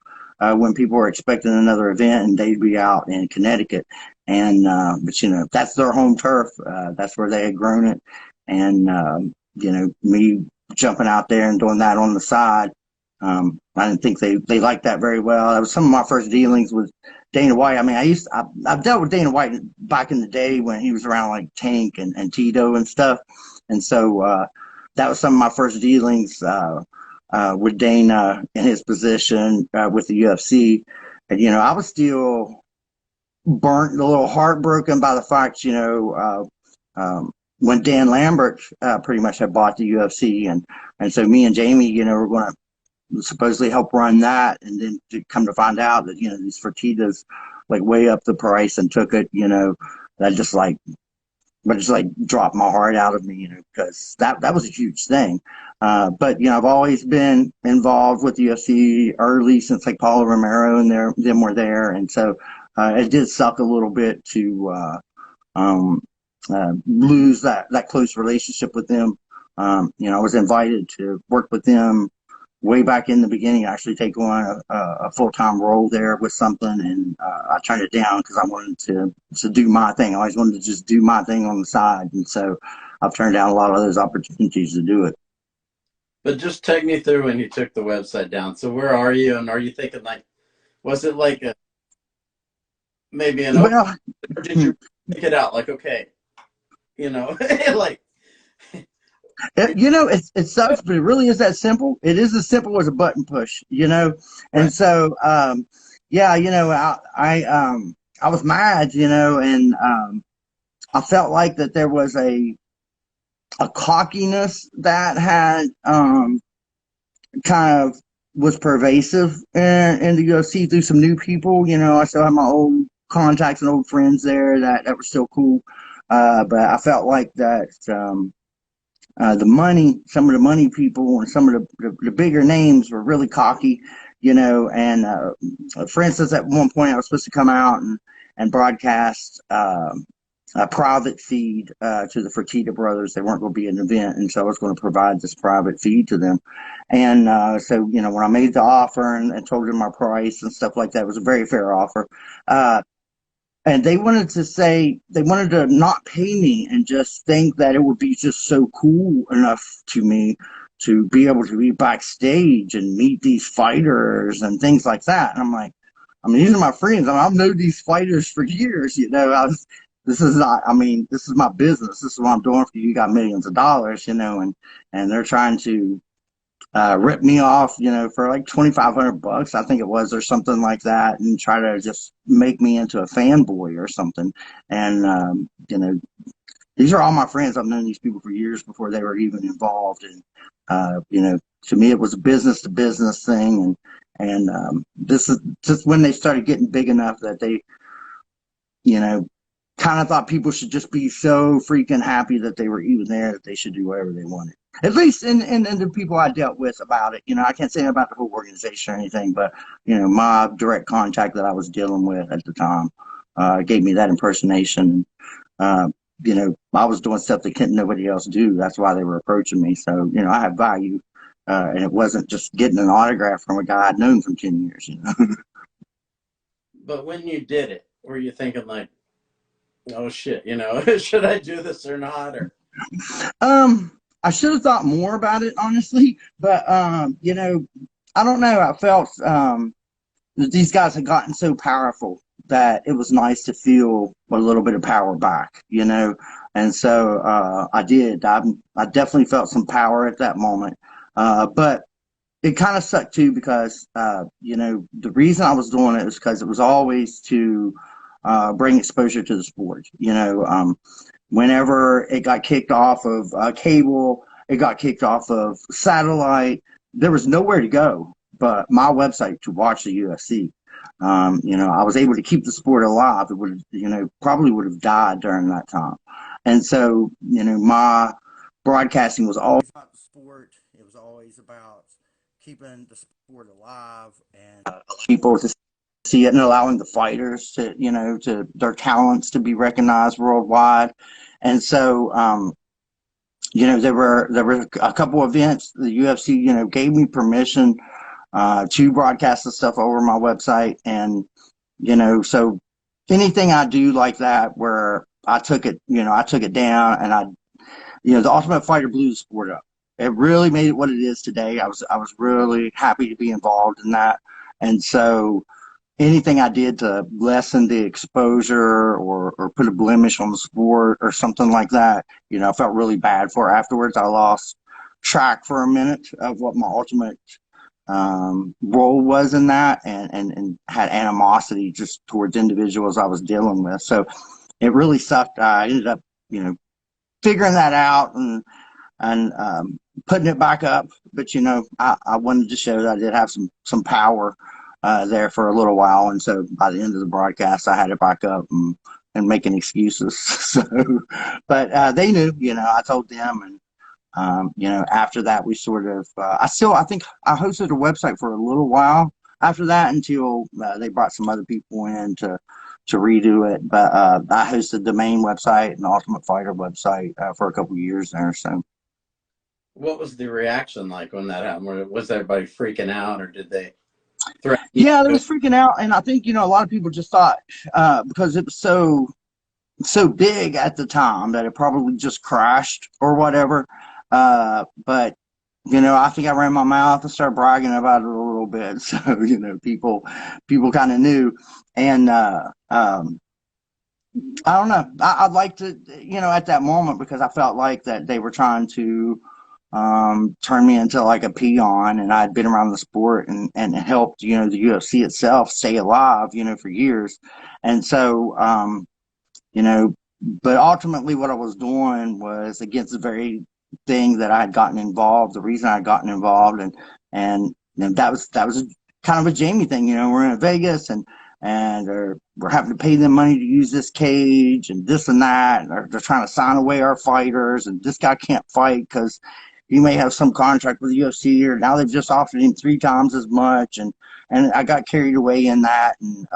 when people were expecting another event, and they'd be out in Connecticut, and but that's their home turf. That's where they had grown it, and me jumping out there and doing that on the side. I didn't think they liked that very well. That was some of my first dealings with Dana White. I mean, I've dealt with Dana White back in the day when he was around like Tank and Tito and stuff. And so that was some of my first dealings with Dana in his position with the UFC. And, I was still burnt, a little heartbroken by the fact, when Dan Lambert pretty much had bought the UFC, and so me and Jamie, were going to supposedly help run that, and then to come to find out that these Fertitas like way up the price and took it, that just like dropped my heart out of me, because that was a huge thing. But I've always been involved with the UFC early, since like Paulo Romero and them were there, and so it did suck a little bit to lose that close relationship with them. I was invited to work with them way back in the beginning, actually take on a full-time role there with something, and I turned it down because I wanted to do my thing. I always wanted to just do my thing on the side, and so I've turned down a lot of those opportunities to do it. but just take me through when you took the website down. So where are you, and are you thinking like, was it like maybe an open, Well, or did you pick it out like, okay, like it sucks, but it really is that simple. It is as simple as a button push, and right. so yeah, I was mad, and I felt like that there was a cockiness that had kind of was pervasive in the UFC through some new people. I still have my old contacts and old friends there that were still cool, but I felt like that. Some of the money people and some of the bigger names were really cocky, and for instance, at one point I was supposed to come out and broadcast a private feed to the Fertitta brothers. They weren't going to be an event, and so I was going to provide this private feed to them. And so, when I made the offer and told them my price and stuff like that, it was a very fair offer. And they wanted to say, they wanted to not pay me and just think that it would be just so cool enough to me to be able to be backstage and meet these fighters and things like that. And I'm like, I mean, these are my friends. I mean, I've known these fighters for years. This is not, I mean, this is my business. This is what I'm doing for you. You got millions of dollars, and they're trying to rip me off, for like 2,500 bucks, I think it was, or something like that, and try to just make me into a fanboy or something. And, these are all my friends. I've known these people for years before they were even involved. And, to me, it was a business to business thing. And this is just when they started getting big enough that they, kind of thought people should just be so freaking happy that they were even there that they should do whatever they wanted. At least in the people I dealt with about it. I can't say about the whole organization or anything, but, my direct contact that I was dealing with at the time gave me that impersonation. I was doing stuff that couldn't nobody else do. That's why they were approaching me. So, I have value. And it wasn't just getting an autograph from a guy I'd known for 10 years, But when you did it, were you thinking like, oh shit, should I do this or not? Or I should have thought more about it, honestly, but I don't know. I felt that these guys had gotten so powerful that it was nice to feel a little bit of power back, and so I did. I definitely felt some power at that moment, but it kind of sucked too because the reason I was doing it is because it was always to bring exposure to the sport. Whenever it got kicked off of cable, it got kicked off of satellite, there was nowhere to go but my website to watch the UFC. I was able to keep the sport alive. It would, probably would have died during that time. And so, my broadcasting was always about the sport. It was always about keeping the sport alive and people to see it and allowing the fighters to, to their talents to be recognized worldwide. And so, there were a couple events. The UFC, gave me permission to broadcast the stuff over my website, and so anything I do like that, where I took it down, and the Ultimate Fighter blew the sport up. It really made it what it is today. I was really happy to be involved in that, and so anything I did to lessen the exposure or put a blemish on the sport or something like that, I felt really bad for afterwards. I lost track for a minute of what my ultimate role was in that, and had animosity just towards individuals I was dealing with. So it really sucked. I ended up, figuring that out and putting it back up. But, I wanted to show that I did have some power there for a little while. And so by the end of the broadcast, I had it back up and making excuses. So, but they knew, I told them, and after that, we sort of, I think I hosted a website for a little while after that until they brought some other people in to redo it. But I hosted the main website and the Ultimate Fighter website for a couple of years there. So, what was the reaction like when that happened? Was everybody freaking out, or did they threaten you? Yeah, they was freaking out. And I think, a lot of people just thought, because it was so big at the time that it probably just crashed or whatever. But, I think I ran my mouth and started bragging about it a little bit. So, people kind of knew. And I don't know. I'd like to, at that moment, because I felt like that they were trying to turn me into like a peon, and I'd been around the sport and helped, the UFC itself stay alive, for years. And so, but ultimately what I was doing was against the very thing that I had gotten involved, the reason I had gotten involved. And that was kind of a Jamie thing. We're in Vegas and we're having to pay them money to use this cage and this and that. And they're trying to sign away our fighters, and this guy can't fight because he may have some contract with the UFC, or now they've just offered him 3 times as much. And I got carried away in that. And,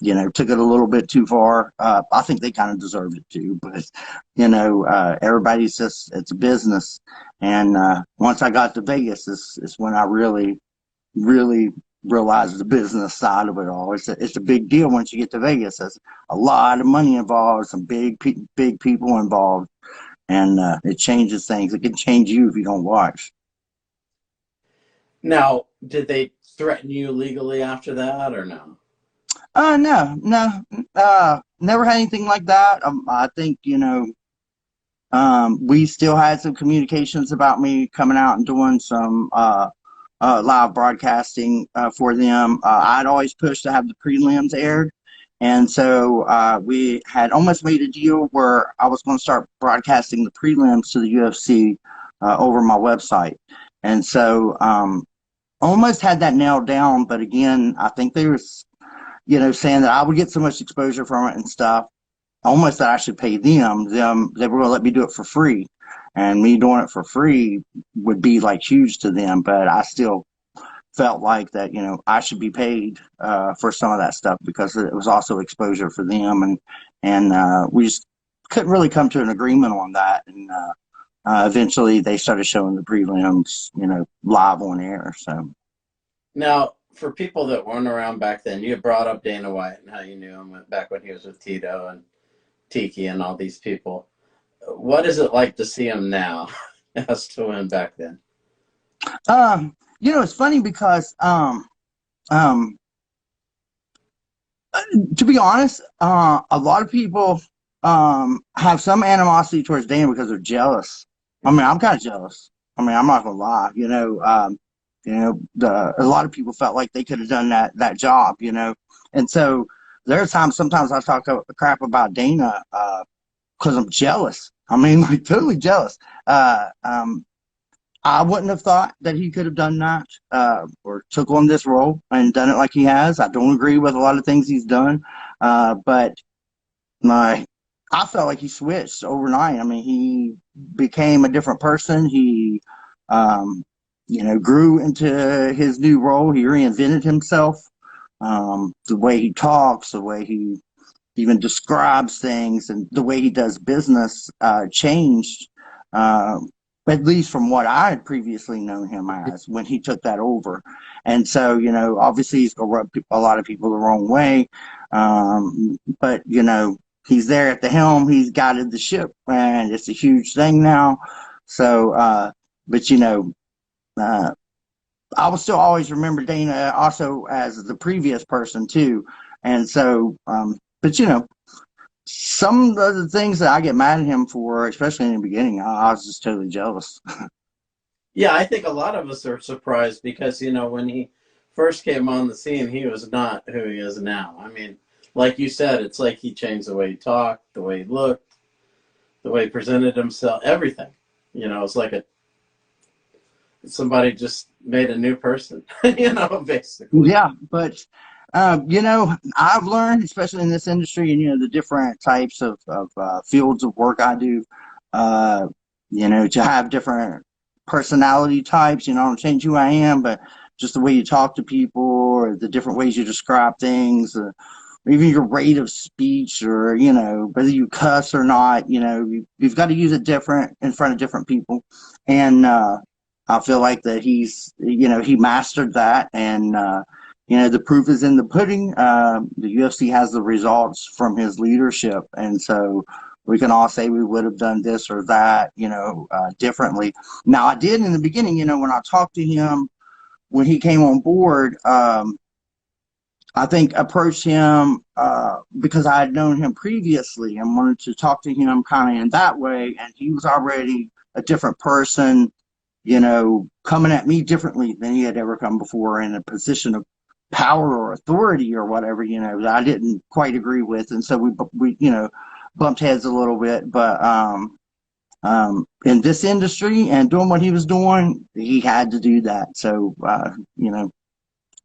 took it a little bit too far. I think they kind of deserved it too, but everybody's just, it's a business. And once I got to Vegas, is when I really realized the business side of it all. It's a big deal once you get to Vegas. There's a lot of money involved, some big people involved, and it changes things. It can change you if you don't watch. Now, did they threaten you legally after that, or no? No, no, never had anything like that. I think, we still had some communications about me coming out and doing some live broadcasting for them. I'd always pushed to have the prelims aired. And so we had almost made a deal where I was going to start broadcasting the prelims to the UFC over my website. And so almost had that nailed down. But again, I think they were, saying that I would get so much exposure from it and stuff, almost that I should pay them. They were going to let me do it for free. And me doing it for free would be like huge to them. But I still felt like that, I should be paid for some of that stuff because it was also exposure for them. And we just couldn't really come to an agreement on that. And eventually they started showing the prelims, live on air. So Now, for people that weren't around back then, you brought up Dana White and how you knew him back when he was with Tito and Tiki and all these people. What is it like to see him now as to him back then? It's funny because to be honest, a lot of people have some animosity towards Dana because they're jealous. I mean, I'm kind of jealous. I mean, I'm not gonna lie. A lot of people felt like they could have done that job. And so there are times, sometimes I talk crap about Dana because I'm jealous. I mean, like totally jealous. I wouldn't have thought that he could have done that or took on this role and done it like he has. I don't agree with a lot of things he's done, but I felt like he switched overnight. I mean, he became a different person. He, grew into his new role. He reinvented himself. The way he talks, the way he even describes things, and the way he does business changed. At least from what I had previously known him as when he took that over. And so, obviously he's going to rub a lot of people the wrong way. But, he's there at the helm. He's guided the ship, and it's a huge thing now. So, but, I will still always remember Dana also as the previous person, too. And so, but, some of the things that I get mad at him for, especially in the beginning, I was just totally jealous. Yeah, I think a lot of us are surprised because, when he first came on the scene, he was not who he is now. I mean, like you said, it's like he changed the way he talked, the way he looked, the way he presented himself, everything. It's like somebody just made a new person, basically. Yeah, but I've learned, especially in this industry, and the different types of fields of work I do, to have different personality types. I don't change who I am, but just the way you talk to people, or the different ways you describe things, or even your rate of speech, or whether you cuss or not. You've got to use it different in front of different people, and I feel like that he mastered that, and the proof is in the pudding. The UFC has the results from his leadership, and so we can all say we would have done this or that, differently. Now, I did in the beginning, when I talked to him when he came on board, I think approached him because I had known him previously and wanted to talk to him kind of in that way, and he was already a different person, coming at me differently than he had ever come before in a position of power or authority or whatever, that I didn't quite agree with. And so we bumped heads a little bit, but in this industry and doing what he was doing, he had to do that. So,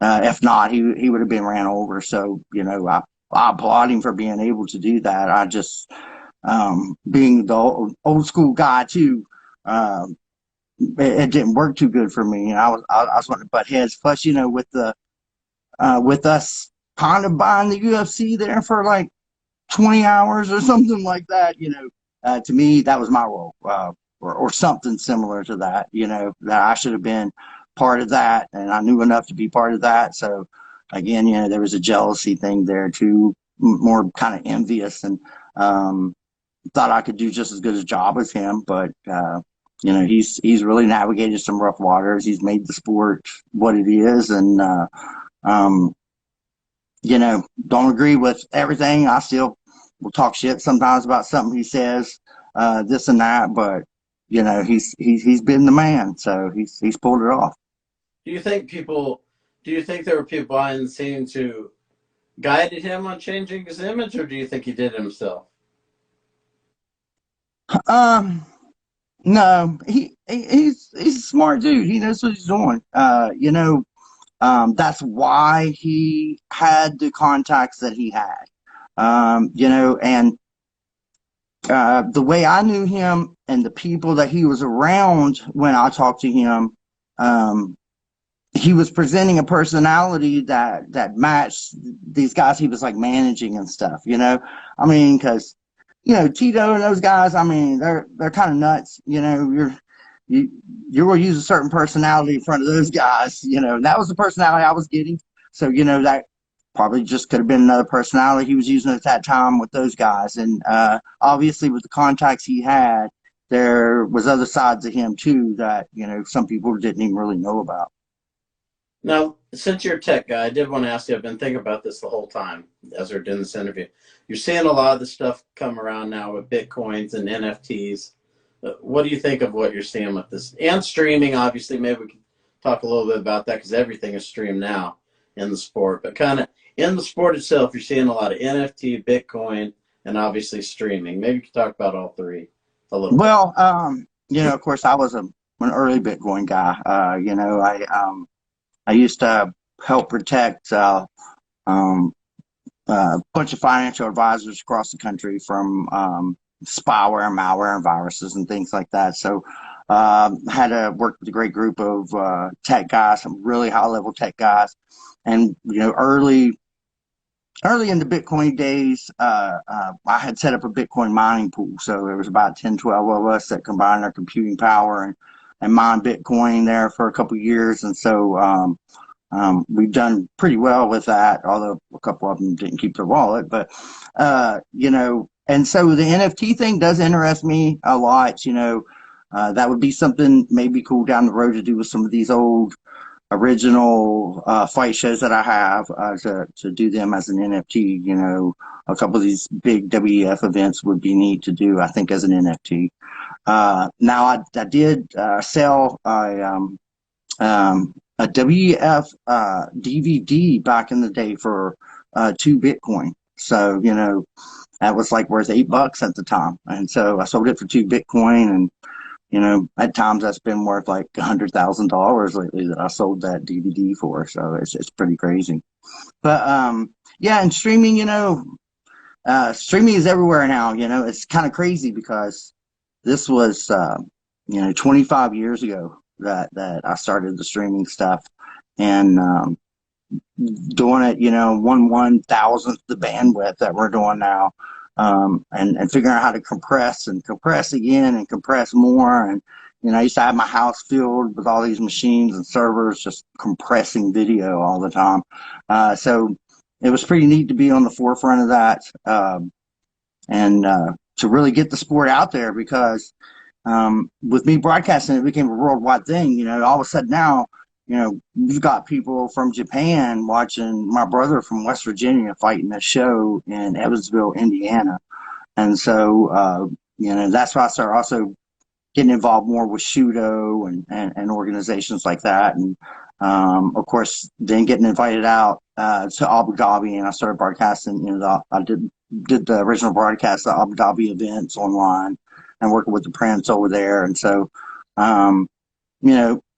if not, he would have been ran over. So, I applaud him for being able to do that. I just, being the old school guy too, it didn't work too good for me. I was wanting to butt heads. Plus, with us kind of buying the UFC there for like 20 hours or something like that. To me, that was my role, or something similar to that, that I should have been part of that. And I knew enough to be part of that. So again, there was a jealousy thing there too, more kind of envious, and thought I could do just as good a job as him. But, he's really navigated some rough waters. He's made the sport what it is. And, um, don't agree with everything. I still will talk shit sometimes about something he says, this and that, but he's been the man, so he's pulled it off. Do you think there were people behind the scenes who guided him on changing his image, or do you think he did it himself? Um, no, he's a smart dude. He knows what he's doing. That's why he had the contacts that he had. And the way I knew him and the people that he was around when I talked to him, he was presenting a personality that matched these guys he was like managing and stuff. I mean, because Tito and those guys, I mean, they're kind of nuts. You're going to use a certain personality in front of those guys. And that was the personality I was getting. So that probably just could have been another personality he was using at that time with those guys. And obviously with the contacts he had, there was other sides of him too that some people didn't even really know about. Now, since you're a tech guy, I did want to ask you, I've been thinking about this the whole time as we're doing this interview. You're seeing a lot of the stuff come around now with Bitcoins and NFTs. What do you think of what you're seeing with this? And streaming, obviously, maybe we can talk a little bit about that because everything is streamed now in the sport. But kind of in the sport itself, you're seeing a lot of NFT, Bitcoin, and obviously streaming. Maybe you could talk about all three a little bit. Well, of course, I was an early Bitcoin guy. I used to help protect a bunch of financial advisors across the country from spyware, malware, and viruses and things like that. So had to work with a great group of tech guys, some really high-level tech guys. And, early in the Bitcoin days, I had set up a Bitcoin mining pool. So there was about 10, 12 of us that combined our computing power and mined Bitcoin there for a couple of years. And so we've done pretty well with that, although a couple of them didn't keep their wallet. But, and so the NFT thing does interest me a lot. That would be something maybe cool down the road to do with some of these old original fight shows that I have, to do them as an NFT. A couple of these big WEF events would be neat to do, I think, as an NFT. Now I did sell a WEF DVD back in the day for 2 Bitcoin. So that was like worth $8 at the time, and so I sold it for 2 Bitcoin. And at times that's been worth like $100,000 lately that I sold that DVD for. So it's pretty crazy. But yeah, and streaming, streaming is everywhere now. It's kind of crazy because this was 25 years ago that I started the streaming stuff, and doing it, 1/1000th the bandwidth that we're doing now. And figuring out how to compress and compress again and compress more. And, I used to have my house filled with all these machines and servers just compressing video all the time. So it was pretty neat to be on the forefront of that, and to really get the sport out there, because with me broadcasting, it became a worldwide thing. All of a sudden now, we've got people from Japan watching my brother from West Virginia fighting a show in Evansville, Indiana. And so, that's why I started also getting involved more with Shudo and organizations like that. And, of course, then getting invited out to Abu Dhabi, and I started broadcasting. I did the original broadcast of Abu Dhabi events online and working with the prince over there. And so,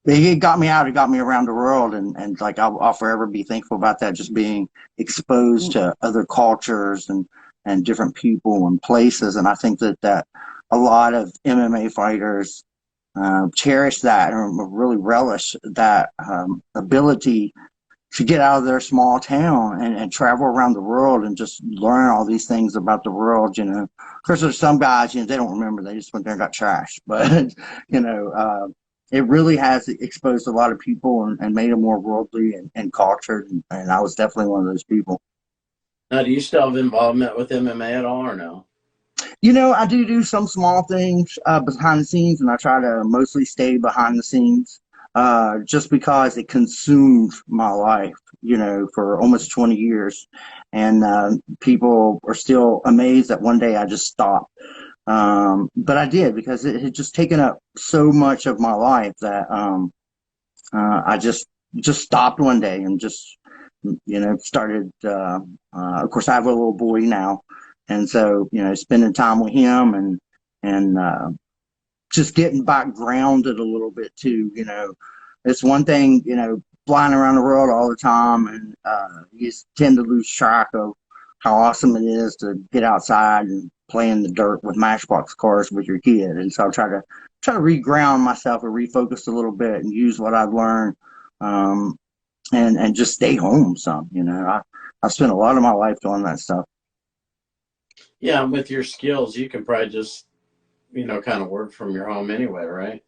it got me out. It got me around the world, and like I'll forever be thankful about that. Just being exposed to other cultures and different people and places, and I think that a lot of MMA fighters cherish that and really relish that ability to get out of their small town and travel around the world and just learn all these things about the world. Of course, there's some guys, they don't remember. They just went there and got trashed. But, it really has exposed a lot of people and made them more worldly and cultured. And I was definitely one of those people. Now, do you still have involvement with MMA at all, or no? I do some small things behind the scenes, and I try to mostly stay behind the scenes just because it consumed my life, for almost 20 years. And people are still amazed that one day I just stopped. But I did because it had just taken up so much of my life that I just stopped one day and just, started. Of course, I have a little boy now. And so, spending time with him and just getting back grounded a little bit too. It's one thing, flying around the world all the time, and you tend to lose track of how awesome it is to get outside and play in the dirt with Matchbox cars with your kid. And so I try to reground myself and refocus a little bit and use what I've learned, and just stay home some. I spent a lot of my life doing that stuff. Yeah, with your skills, you can probably just, kind of work from your home anyway, right?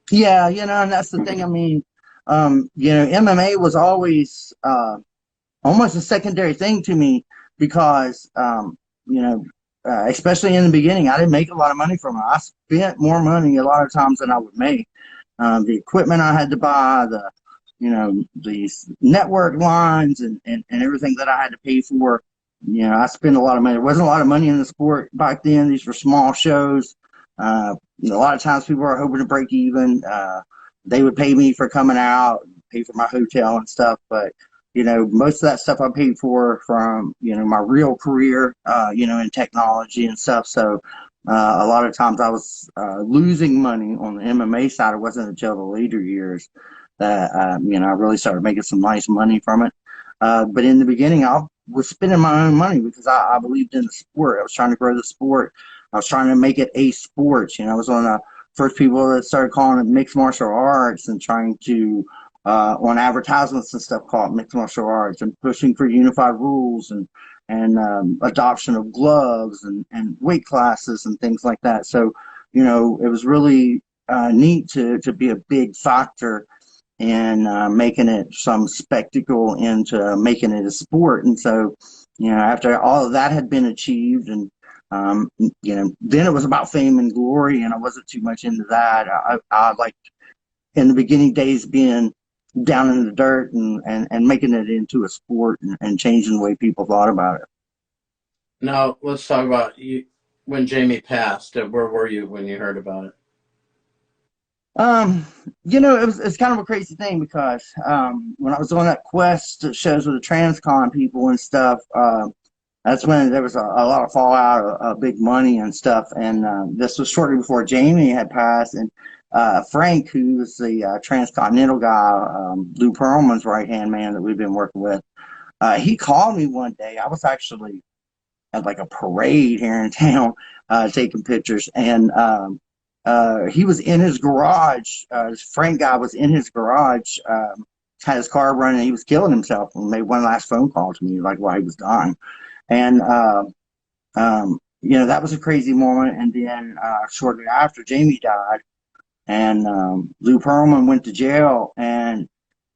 Yeah, and that's the thing. I mean, MMA was always almost a secondary thing to me because, especially in the beginning, I didn't make a lot of money from it. I spent more money a lot of times than I would make. The equipment I had to buy, these network lines and everything that I had to pay for. I spent a lot of money. There wasn't a lot of money in the sport back then. These were small shows. A lot of times people were hoping to break even. They would pay me for coming out, pay for my hotel and stuff. But, most of that stuff I paid for from, my real career, in technology and stuff. So a lot of times I was losing money on the MMA side. It wasn't until the later years that, I really started making some nice money from it. But in the beginning, I was spending my own money because I believed in the sport. I was trying to grow the sport. I was trying to make it a sport. I was one of the first people that started calling it mixed martial arts and trying to, on advertisements and stuff, call it mixed martial arts and pushing for unified rules and adoption of gloves and weight classes and things like that. So, it was really neat to be a big factor and making it some spectacle into making it a sport. And so, after all of that had been achieved and, then it was about fame and glory, and I wasn't too much into that. I liked in the beginning days being down in the dirt and making it into a sport and changing the way people thought about it. Now, let's talk about you when Jamie passed. Where were you when you heard about it? It's kind of a crazy thing because when I was on that quest that shows with the transcon people and stuff, that's when there was a lot of fallout of big money and stuff. And this was shortly before Jamie had passed. And Frank, who was the transcontinental guy, Lou Pearlman's right-hand man that we've been working with, he called me one day. I was actually at like a parade here in town taking pictures. And he was in his garage. This Frank guy was in his garage, had his car running. He was killing himself and made one last phone call to me, like while he was dying. And, that was a crazy moment. And then shortly after, Jamie died, and Lou Pearlman went to jail. And,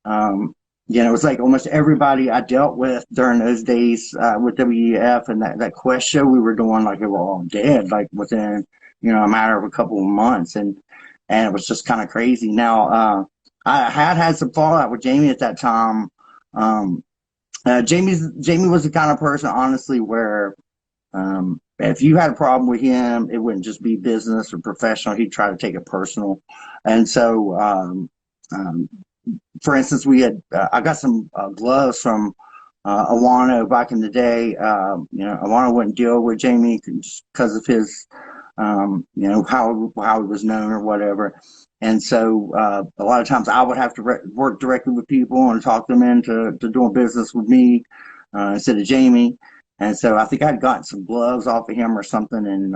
it was like almost everybody I dealt with during those days with WEF and that quest show we were doing, like they were all dead, like within, a matter of a couple of months. And it was just kind of crazy. Now, I had some fallout with Jamie at that time. Jamie was the kind of person, honestly, where if you had a problem with him, it wouldn't just be business or professional. He'd try to take it personal. And so, for instance, I got some gloves from Awano back in the day. Awano wouldn't deal with Jamie because of his, how he was known or whatever. And so a lot of times I would have to work directly with people and talk them into doing business with me instead of Jamie. And so I think I'd gotten some gloves off of him or something, and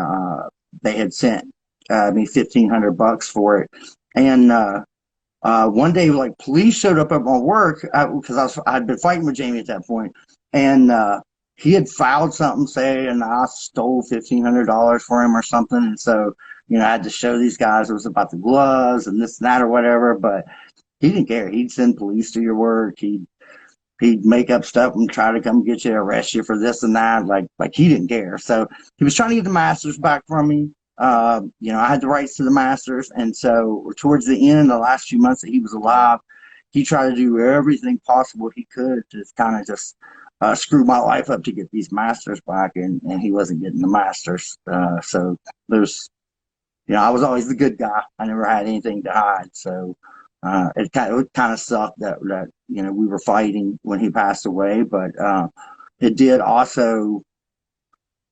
they had sent me $1,500 for it. And One day, like police showed up at my work because I'd been fighting with Jamie at that point, and he had filed something saying I stole $1,500 for him or something, and so I had to show these guys it was about the gloves and this and that or whatever. But he didn't care. He'd send police to your work. He'd make up stuff and try to come get you, arrest you for this and that. Like he didn't care. So he was trying to get the masters back from me. I had the rights to the masters, and so towards the end, the last few months that he was alive, he tried to do everything possible he could to kind of just screw my life up to get these masters back, and he wasn't getting the masters. So there's, I was always the good guy. I never had anything to hide. So it kind of sucked that we were fighting when he passed away, but it did also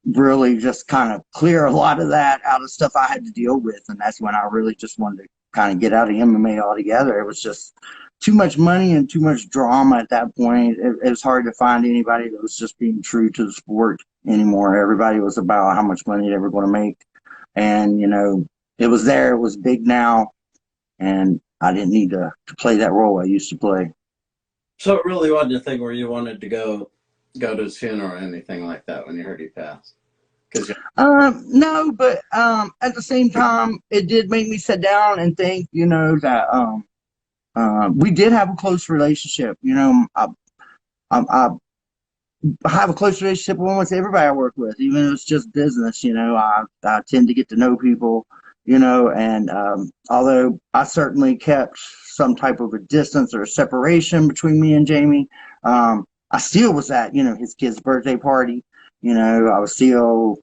really just kind of clear a lot of that out of stuff I had to deal with, and that's when I really just wanted to kind of get out of MMA altogether. It was just too much money and too much drama at that point. It was hard to find anybody that was just being true to the sport anymore. Everybody was about how much money they were going to make, and it was there. It was big now, and I didn't need to play that role I used to play. So it really wasn't a thing where you wanted to go to his funeral or anything like that when you heard he passed? No, but at the same time, it did make me sit down and think, that we did have a close relationship. I have a close relationship with almost everybody I work with, even if it's just business. I tend to get to know people, and although I certainly kept some type of a distance or a separation between me and Jamie, I still was at, his kid's birthday party. I was still,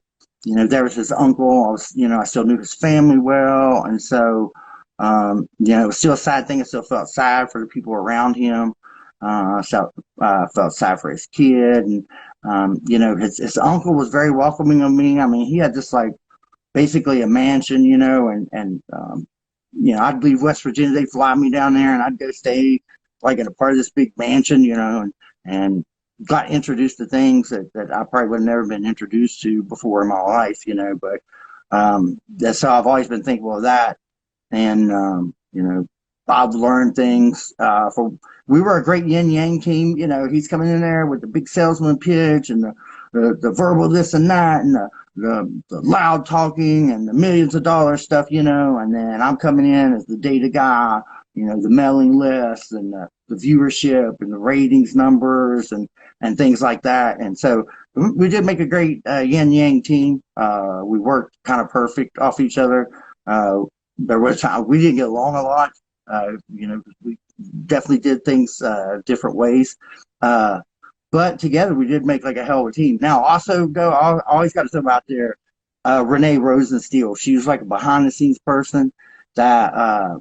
there was his uncle. I still knew his family well. And so, it was still a sad thing. I still felt sad for the people around him. I felt sad for his kid. And, his uncle was very welcoming of me. I mean, he had just basically a mansion, and I'd leave West Virginia. They'd fly me down there and I'd go stay in a part of this big mansion, and got introduced to things that I probably would have never been introduced to before in my life, but that's how I've always been thankful of that. And, I've learned things. We were a great yin yang team. He's coming in there with the big salesman pitch and the verbal this and that and the loud talking and the millions of dollars stuff, and then I'm coming in as the data guy, the mailing list and the viewership and the ratings numbers and things like that. And so we did make a great yin yang team. We worked kind of perfect off each other. There was time we didn't get along a lot. We definitely did things different ways. But together we did make a hell of a team. Now, also, I always got to throw out there, Renee Rosensteel. She was a behind the scenes person that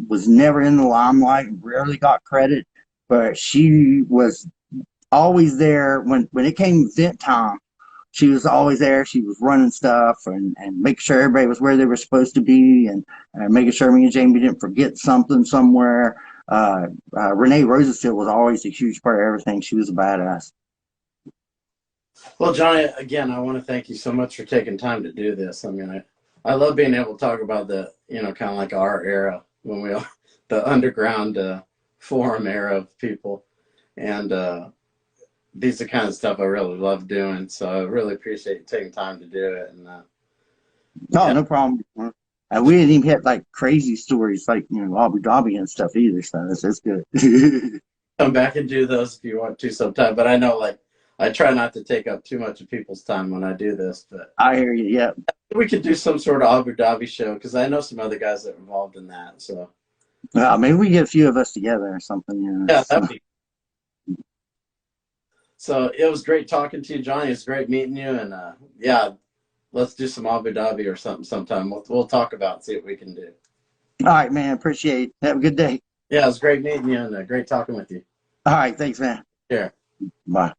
was never in the limelight and rarely got credit, but she was always there when it came event time. She was always there. She was running stuff and making sure everybody was where they were supposed to be and making sure me and Jamie didn't forget something somewhere. Renee Rosensteel was always a huge part of everything. She was a badass. Well, Johnny, again, I want to thank you so much for taking time to do this. I mean, I love being able to talk about the, kind of our era when the underground forum era of people. And these are the kind of stuff I really love doing. So I really appreciate you taking time to do it. And no problem. And we didn't even hit crazy stories Abu Dhabi and stuff either. So it's good. Come back and do those if you want to sometime. But I know I try not to take up too much of people's time when I do this. But I hear you. Yeah. We could do some sort of Abu Dhabi show because I know some other guys that are involved in that. So maybe we get a few of us together or something. Yeah, that'd be. So it was great talking to you, Johnny. It's great meeting you, and let's do some Abu Dhabi or something sometime. We'll talk about it, see what we can do. All right, man. Appreciate it. Have a good day. Yeah, it was great meeting you and great talking with you. All right, thanks, man. Sure. Bye.